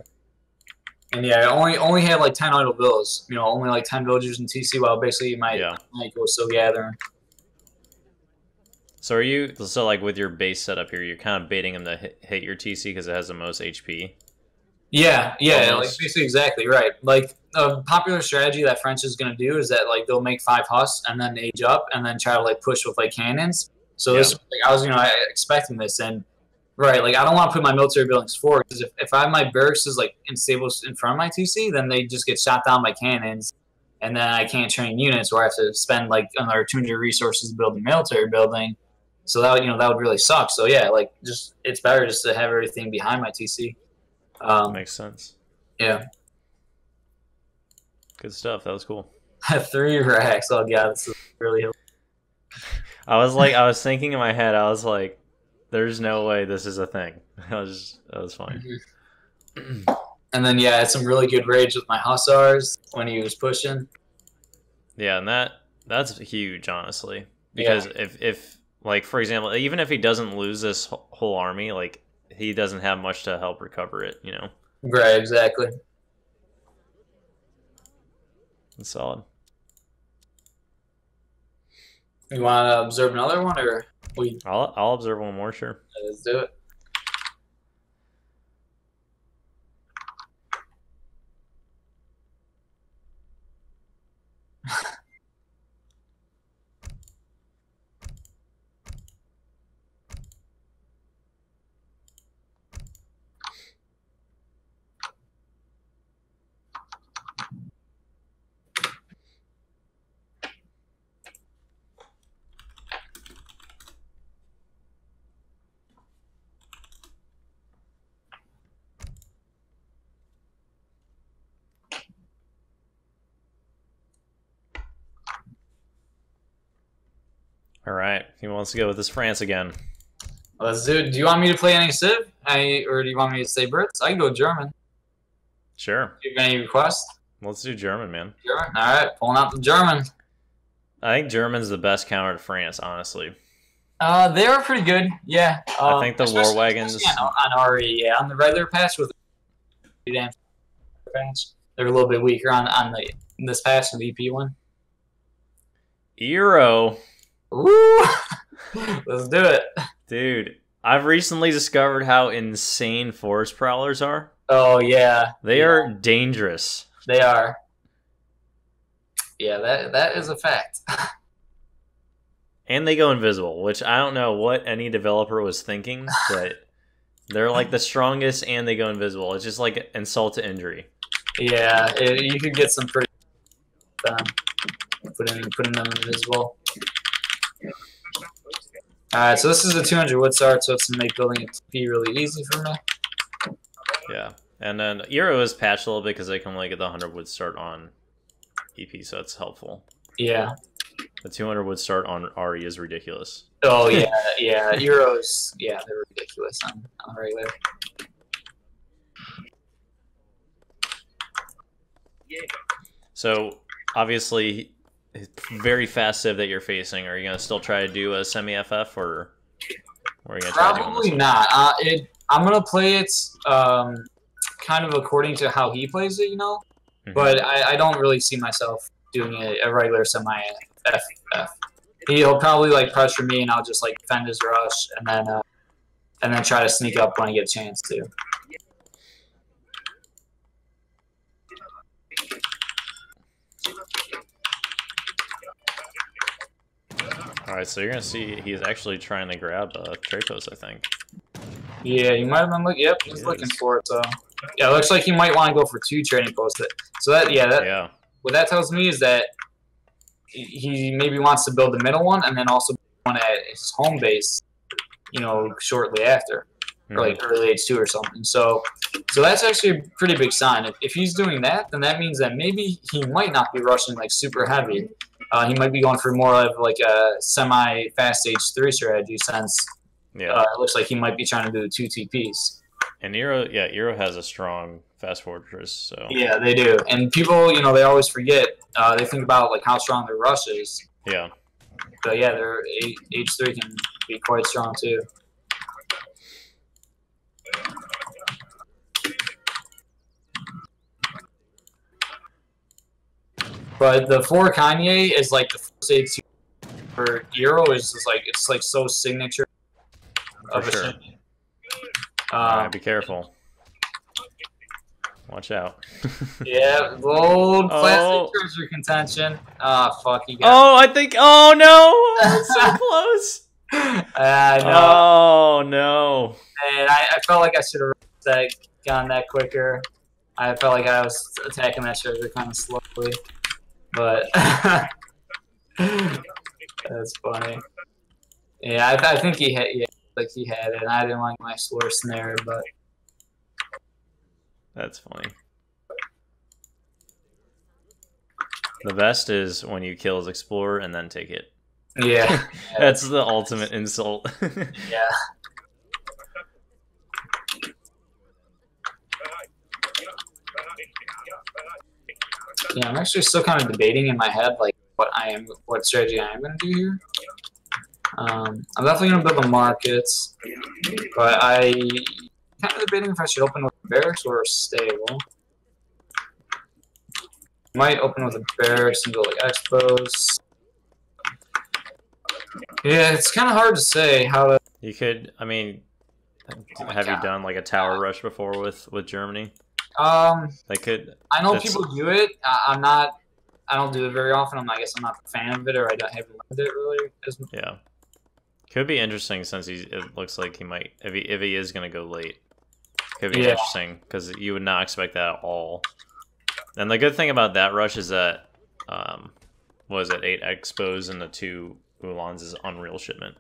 And yeah, I only had like 10 idle villas. You know, only like 10 villagers in TC, while basically my was still gathering. So are you, so like with your base setup here, you're kind of baiting him to hit your TC because it has the most HP? Yeah, like basically exactly right. Like a popular strategy that French is going to do is that like they'll make 5 husks and then age up and then try to like push with like cannons. So this, like, I was, you know, expecting this, and right, like I don't want to put my military buildings forward, because if I have my barracks like unstable in front of my TC, then they just get shot down by cannons, and then I can't train units, or I have to spend like another 200 resources to build a military building. So that, you know, that would really suck. So yeah, like just it's better just to have everything behind my TC. Makes sense. Yeah. Good stuff. That was cool. 3 racks. Oh god, this is really. I was thinking in my head, I was like, there's no way this is a thing. That was fine. Mm-hmm. And then yeah, I had some really good rage with my hussars when he was pushing. Yeah, and that's huge, honestly. Because if like, for example, even if he doesn't lose this whole army, like he doesn't have much to help recover it, you know? Right, exactly. That's solid. You want to observe another one, or we? I'll observe one more, sure. Let's do it. All right, he wants to go with his France again. Let's do it. Do you want me to play any Civ? Or do you want me to say Brits? I can go German. Sure. Do you have any requests? Let's do German, man. German? All right, pulling out the German. I think German's the best counter to France, honestly. They were pretty good, yeah. I think the war wagons on RE, yeah, on the regular patch with the damn patch, they're a little bit weaker on this patch than the EP one. Euro. Woo! Let's do it, dude. I've recently discovered how insane forest prowlers are. Oh yeah, they are dangerous. They are. Yeah, that is a fact. And they go invisible, which I don't know what any developer was thinking, but they're like the strongest and they go invisible. It's just like insult to injury. Yeah, you could get some pretty putting them invisible. Alright, so this is a 200 wood start, so it's to make building a TP really easy for me. Yeah, and then Euro is patched a little bit because they can only get the 100 wood start on EP, so it's helpful. Yeah. The 200 wood start on RE is ridiculous. Oh yeah, yeah. Euros, yeah, they're ridiculous on regular. So, obviously, very fast civ that you're facing. Are you going to still try to do a semi-FF, or are you going to try to do Probably not. I'm going to play it kind of according to how he plays it, you know? But I don't really see myself doing a regular semi-FF. He'll probably, like, pressure me, and I'll just, like, defend his rush, and then try to sneak up when I get a chance to. Alright, so you're going to see he's actually trying to grab Trapos, I think. Yeah, he might have been looking. Yep, he's looking for it, so. Yeah, it looks like he might want to go for 2 trading posts. So that, what that tells me is that he maybe wants to build the middle one and then also one at his home base, you know, shortly after, or like early H2 or something. So that's actually a pretty big sign. If he's doing that, then that means that maybe he might not be rushing like super heavy. He might be going for more of like a semi-fast H3 strategy, since it looks like he might be trying to do the 2 TPs. And Eero has a strong fast fortress, so. Yeah, they do. And people, you know, they always forget. They think about like how strong their rush is. Yeah. But yeah, their H3 can be quite strong too. But the 4 Kanye is like the first H2 for Eero is just like, it's like so signature of a ship. Alright, be careful. Watch out. Yeah, gold plastic treasure contention. Ah, fuck, you got I think. Oh no! That's so close. I know. Oh no! And I felt like I should have gotten that quicker. I felt like I was attacking that treasure kind of slowly, but that's funny. Yeah, I think he had. Yeah, like he had it. And I didn't like my slower snare, but. That's funny. The best is when you kill his explorer and then take it. Yeah. That's the ultimate insult. Yeah. Yeah, I'm actually still kind of debating in my head like what strategy I am going to do here. I'm definitely going to build the markets, but I'm kind of debating if I should open with barracks or stable. Might open with a barracks and go like expos. Yeah, it's kind of hard to say how to. You could, I mean, have you done like a tower rush before with Germany? They could. I know people do it. I don't do it very often. I guess I'm not a fan of it, or I haven't learned it really. Yeah, could be interesting since it looks like he might if he is gonna go late. Could be interesting because you would not expect that at all. And the good thing about that rush is that, was it 8 expos and the 2 Ulans is Unreal shipment.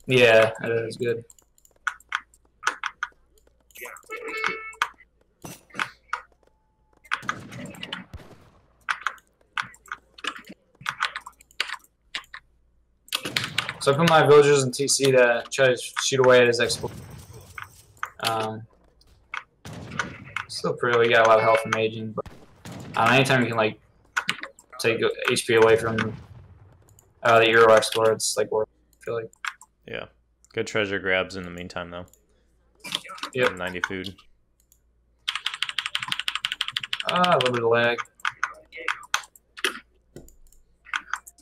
Yeah, that is good. So I put my villagers in TC to try to shoot away at his expo. Still pretty. We got a lot of health from aging, but anytime you can like take HP away from the Eero Explorer, it's like worth. I feel like. Yeah, good treasure grabs in the meantime though. Yep. 90 food. A little bit of lag.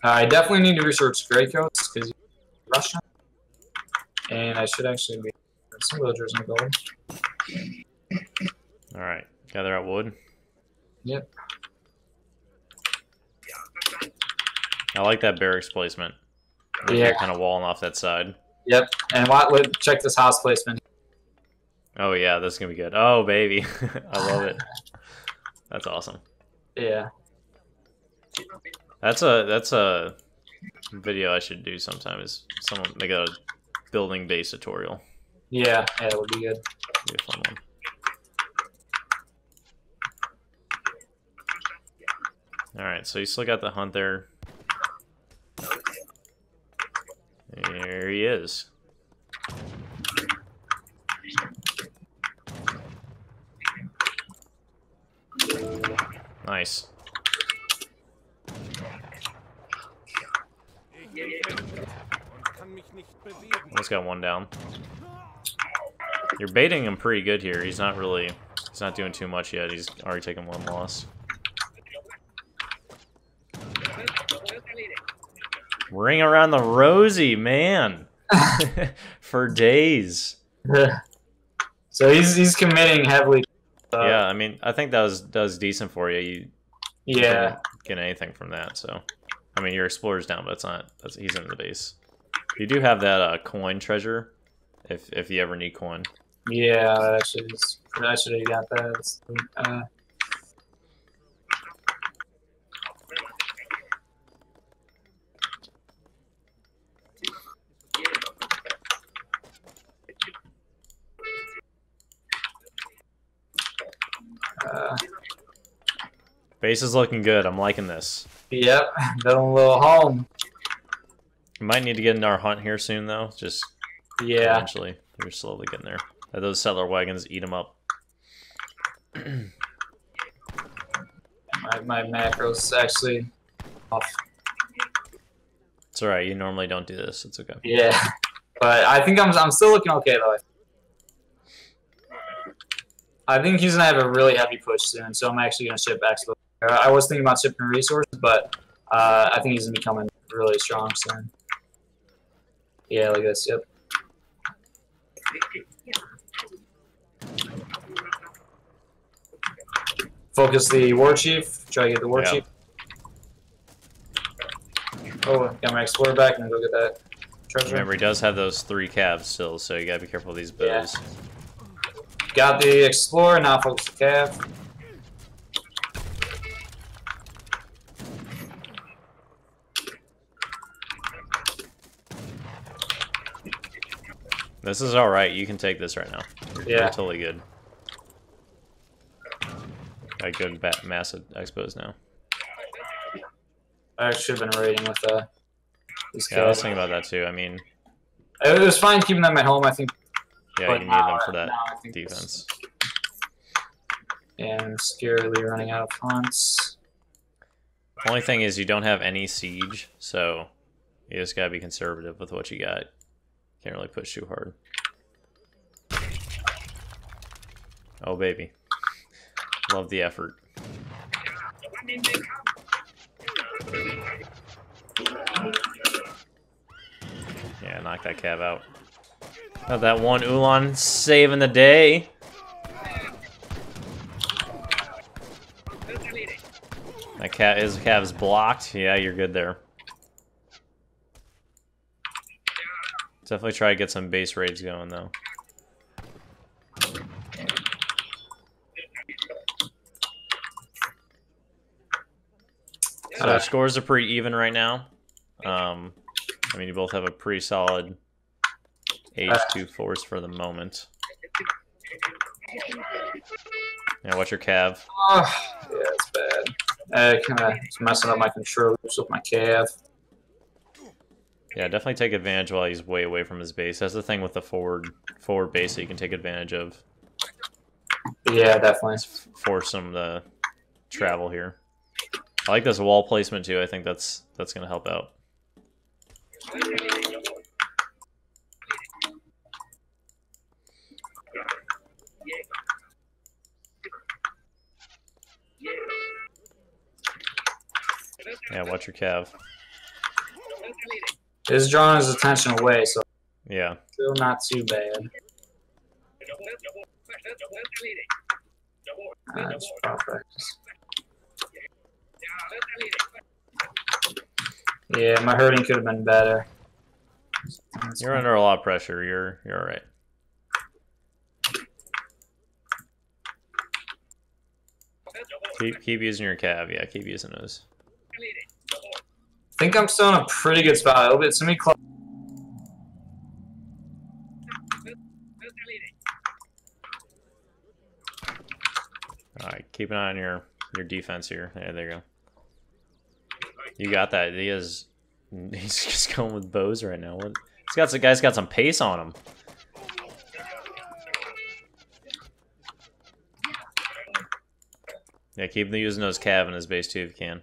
I definitely need to research gray coats because he's Russian, and I should actually be some villagers in gold. All right, gather out wood. Yep. I like that barracks placement. Like yeah. You're kind of walling off that side. Yep. And check this house placement. Oh yeah, this is gonna be good. Oh baby, I love it. That's awesome. Yeah. That's a video I should do sometime. Is someone make a building base tutorial? Yeah, it would be good. Be a fun one. All right, so you still got the hunt there. There he is. Nice. Almost got one down. You're baiting him pretty good here. He's not doing too much yet. He's already taken one loss. Ring around the rosy, man. For days. So he's committing heavily. Yeah, I mean, I think that was decent for you. You didn't get anything from that, so. I mean, your explorer's down, but he's in the base. You do have that coin treasure, if you ever need coin. Yeah, I should have got that. Base is looking good. I'm liking this. Yep, building a little home. We might need to get into our hunt here soon, though. Just eventually. We're slowly getting there. Those settler wagons eat them up. my macro's actually off. It's alright. You normally don't do this. It's okay. Yeah, but I think I'm still looking okay though. I think he's gonna have a really heavy push soon, so I'm actually gonna ship Expo. I was thinking about shipping resources, but I think he's gonna be coming really strong soon. Yeah, like this. Yep. Focus the war chief. Try to get the war chief. Oh, got my explorer back and go get that treasure. Remember, he does have those 3 calves still, so you gotta be careful of these bows. Yeah. Got the explorer, now focus the cav. This is alright, you can take this right now. You're totally good. Got good massive expos now. I should have been raiding with these I was thinking about that too. I mean, it was fine keeping them at home, I think. Yeah, you need them for that defense. Yeah, I'm scarily running out of hunts. Only thing is you don't have any siege, so you just gotta be conservative with what you got. Can't really push too hard. Oh baby. Love the effort. Yeah, knock that cav out. Got that one Ulan saving the day. That cav's blocked. Yeah, you're good there. Definitely try to get some base raids going though. So our scores are pretty even right now. I mean, you both have a pretty solid H2 force for the moment. Yeah, what's your cav? Yeah, it's bad. Kind of messing up my controls with my cav. Yeah, definitely take advantage while he's way away from his base. That's the thing with the forward base that you can take advantage of. Yeah, definitely. Just force him to travel here. I like this wall placement too. I think that's gonna help out. Yeah, watch your cav. It's drawing his attention away, so yeah, still not too bad. That's perfect. Yeah, my herding could have been better. You're under a lot of pressure. You're all right. Keep using your cav. Yeah, keep using those. I think I'm still in a pretty good spot. It's gonna be close. All right, keep an eye on your defense here. Yeah, there you go. You got that. He's just going with bows right now. The guy's got some pace on him. Yeah, keep using those cav in his base too if you can.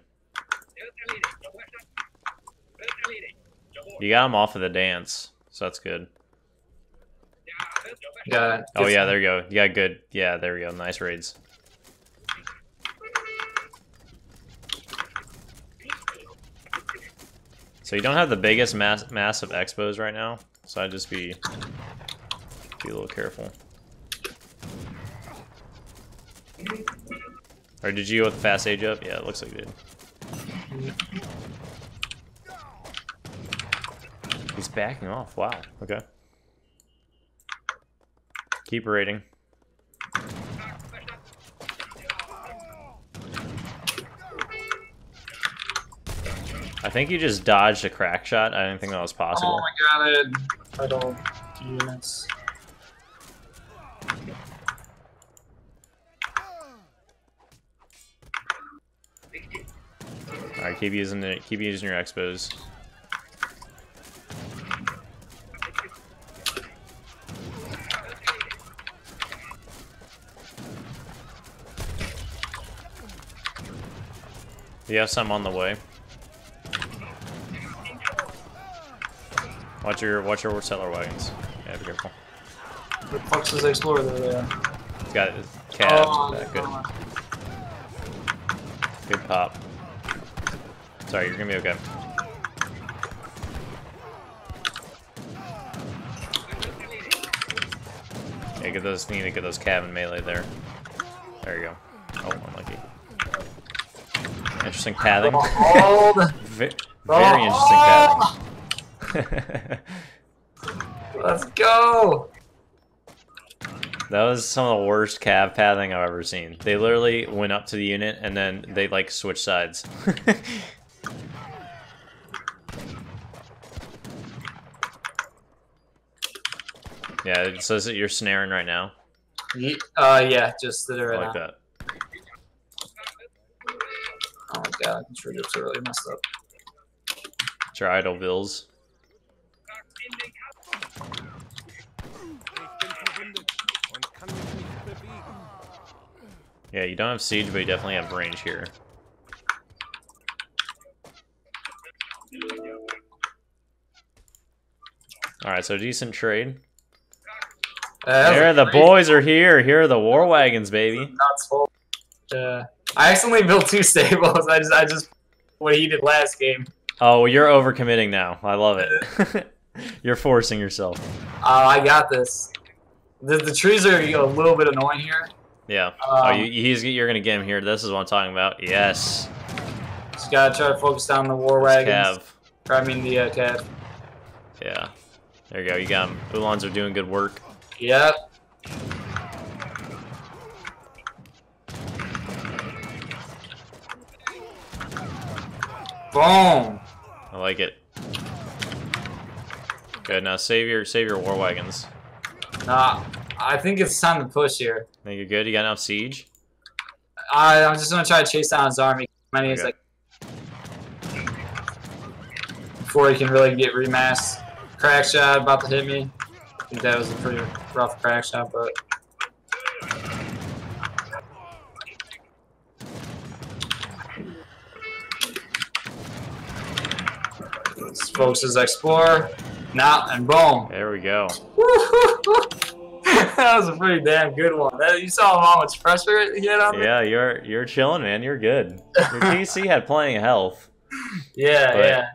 You got him off of the dance, so that's good. Got it. Oh yeah, there you go. You got good. Yeah, there we go. Nice raids. So you don't have the biggest massive expos right now, so I'd just be a little careful. Or did you go with the fast age up? Yeah, it looks like you did. He's backing off. Wow. Okay. Keep raiding. I think you just dodged a crack shot. I didn't think that was possible. Oh my god, I don't units. Alright, keep using your expos. You have some on the way. Watch your settler wagons. Yeah, be careful. The fuck's this explorer there? He's got cabs. Oh, Good. Good pop. Sorry, you're gonna be okay. Yeah, get those. Need to get those cav and melee there. There you go. Oh, unlucky. Interesting pathing. Very interesting pathing. Let's go! That was some of the worst cav pathing I've ever seen. They literally went up to the unit and then they like switched sides. Yeah, it says that you're snaring right now. Yeah, just did it right I like now. that. Oh my god, control grips are really messed up. It's your idle bills. Yeah, you don't have siege, but you definitely have range here. Alright, so decent trade. There, the boys are here. Here are the war wagons, baby. Nuts full. I accidentally built 2 stables. I just what he did last game. Oh, you're overcommitting now. I love it. You're forcing yourself. I got this. The trees are a little bit annoying here. Yeah. You're gonna get him here. This is what I'm talking about. Yes. Just gotta try to focus down the war wagons. Cav. Or, I mean the cav. Yeah. There you go. You got them. Ulans are doing good work. Yep. Boom. I like it. Good. Now save your war wagons. Nah, I think it's time to push here. Think you're good? You got enough siege? I'm just gonna try to chase down his army. Many is Okay. like before he can really get remassed. Crack shot about to hit me. I think that was a pretty rough crack shot, but let's focus his explorer. Now and boom. There we go. That was a pretty damn good one. You saw how much pressure he had on me? Yeah, you're chilling, man. You're good. Your TC had plenty of health. Yeah, But yeah.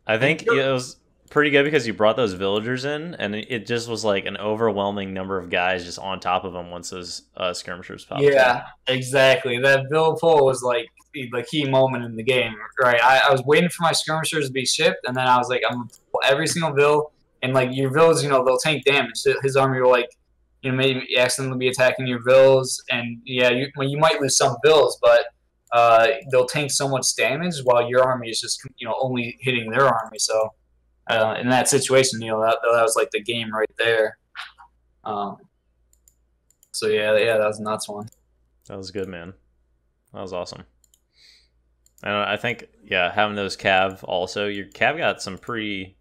I think it was pretty good because you brought those villagers in, and it just was like an overwhelming number of guys just on top of them once those skirmishers popped. Yeah, exactly. That bill pull was like the key moment in the game, right? I was waiting for my skirmishers to be shipped, and then I was like, I'm gonna pull every single bill, and like your vills, they'll tank damage. His army will like, maybe accidentally be attacking your vills, and yeah, you might lose some vills, but they'll tank so much damage while your army is just only hitting their army. So in that situation, that was like the game right there. So yeah, that was a nuts one. That was good, man. That was awesome. And I think, yeah, having those cav also, your cav got some pretty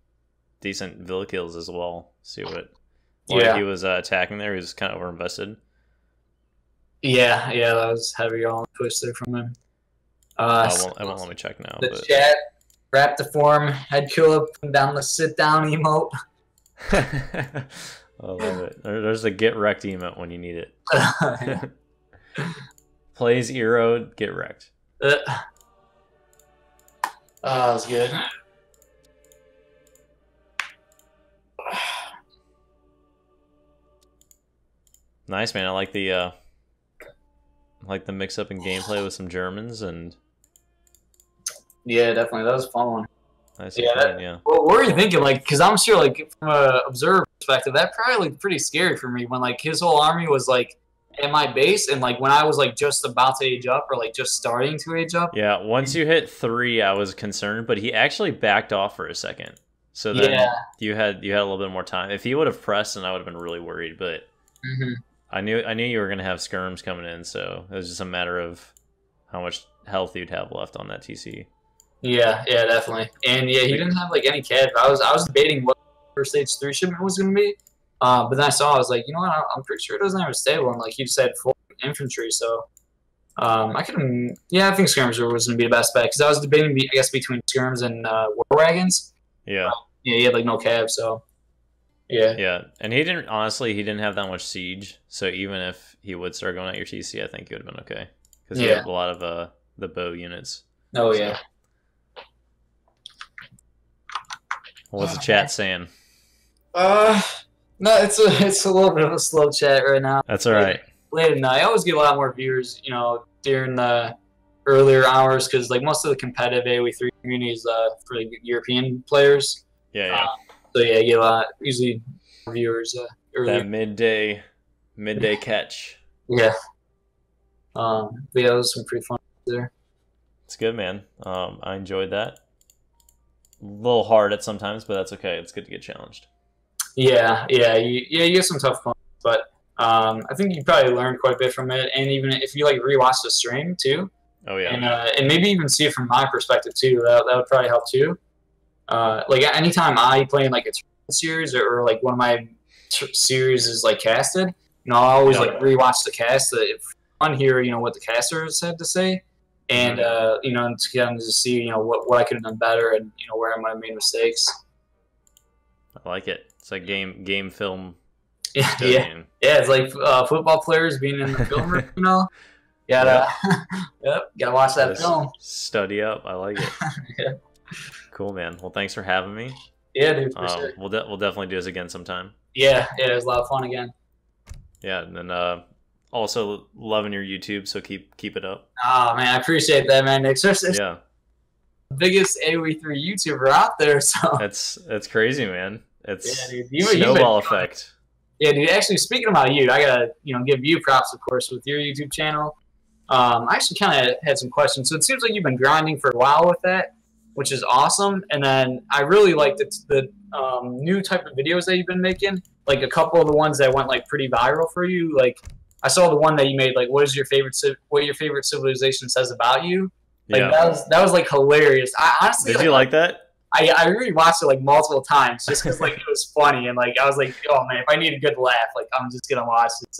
decent villa kills as well. See what he was attacking there. He was kind of overinvested. Yeah, that was heavy on the push there from him. It won't let me check now. The But... chat, Raptiform, head killer, putting down the sit down emote. I love it. There's a get wrecked emote when you need it. Plays Eero, get wrecked. That was good. Nice, man. I like the mix up in gameplay with some Germans and. Yeah, definitely. That was a fun one. Nice. Yeah. What were you thinking? Like, because I'm sure, like, from an observer perspective, that probably looked pretty scary for me when, like, his whole army was like at my base, and like when I was like just about to age up or like just starting to age up. Yeah. Once you hit 3, I was concerned, but he actually backed off for a second. So then you had a little bit more time. If he would have pressed, then I would have been really worried. But I knew you were gonna have skirms coming in, so it was just a matter of how much health you'd have left on that TC. Yeah, definitely. And yeah, he didn't have like any cav. I was debating what first stage 3 shipment was gonna be. But then I was like, you know what? I'm pretty sure it doesn't have a stable, and like you said, full infantry. So I think skirms was gonna be the best bet because I was debating, I guess, between skirms and war wagons. Yeah. He had like no cav, so. Yeah, and he didn't have that much siege, so even if he would start going at your TC, I think he would have been okay. Because he had a lot of the bow units. Oh, so. yeah. What's the chat saying? No, it's a little bit of a slow chat right now. That's alright. Late at night, I always get a lot more viewers, you know, during the earlier hours, because like most of the competitive AoE3 community is for like, European players. Yeah. So yeah, you get a lot, usually viewers earlier. That midday catch. Yeah. But yeah, it was some pretty fun there. It's good, man. I enjoyed that. A little hard at sometimes, but that's okay. It's good to get challenged. Yeah. You get some tough points, but I think you probably learned quite a bit from it. And even if you like rewatch the stream too. Oh yeah. And maybe even see it from my perspective too. That would probably help too. Like anytime I play in like a series or like one of my series is like casted, you know, I always like rewatch the cast to hear, you know, what the casters had to say, and you know, to get them to see, you know, what I could have done better and you know where I might have made mistakes. I like it. It's like game film. Yeah. It's like football players being in the film room, you know. Gotta watch that film. Study up. I like it. Yeah. Cool, man. Well, thanks for having me. Yeah, dude. For sure. We'll definitely do this again sometime. Yeah, it was a lot of fun again. Yeah, and then also loving your YouTube, so keep it up. Oh man, I appreciate that, man. It's yeah, the biggest AoE3 YouTuber out there. So that's crazy, man. It's dude, snowball effect. Yeah, dude. Actually, speaking about you, I gotta give you props, of course, with your YouTube channel. I actually kind of had some questions. So it seems like you've been grinding for a while with that, which is awesome. And then I really liked the new type of videos that you've been making. Like a couple of the ones that went like pretty viral for you. Like I saw the one that you made, like what your favorite civilization says about you. Like that was like hilarious. I honestly did you like that? I really watched it like multiple times just because like it was funny and like I was like, oh man, if I need a good laugh, like I'm just gonna watch this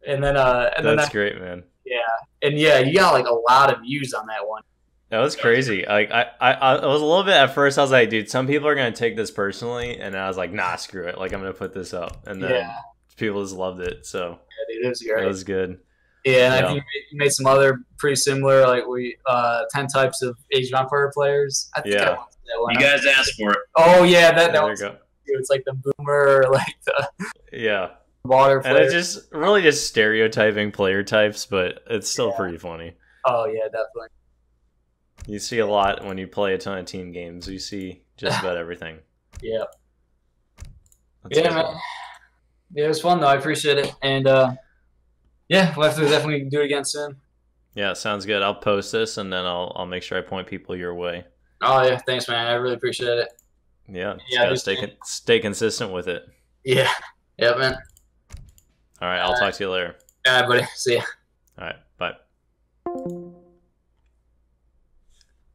and then that's great, man. Yeah, and yeah, you got like a lot of views on that one. That was crazy. Like I was a little bit at first. I was like, dude, some people are gonna take this personally, and I was like, nah, screw it. Like I'm gonna put this up, and then people just loved it. So yeah, dude, it was great. It was good. Yeah, and I think you made some other pretty similar, like 10 types of Age of Empire players. I think I watched that one. You guys asked for it. Oh yeah, that was. Go. It's like the boomer, like the water player. And it's just really just stereotyping player types, but it's still pretty funny. Oh yeah, definitely. You see a lot when you play a ton of team games. You see just about everything. Yeah. That's man. Yeah, it was fun though. I appreciate it, and yeah, we'll have to definitely do it again soon. Yeah, sounds good. I'll post this, and then I'll make sure I point people your way. Oh yeah, thanks, man. I really appreciate it. Yeah, gotta stay consistent with it. Yeah, man. All right, I'll talk to you later. All right, buddy. See ya. All right, bye.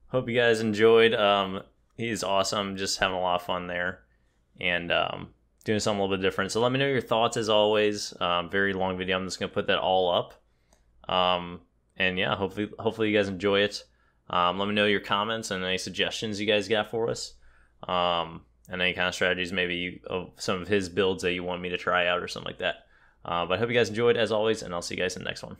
Hope you guys enjoyed. He's awesome. Just having a lot of fun there, and doing something a little bit different. So let me know your thoughts as always. Very long video. I'm just gonna put that all up And yeah, hopefully you guys enjoy it. Let me know your comments and any suggestions you guys got for us. And any kind of strategies maybe of some of his builds that you want me to try out or something like that. But I hope you guys enjoyed as always, and I'll see you guys in the next one.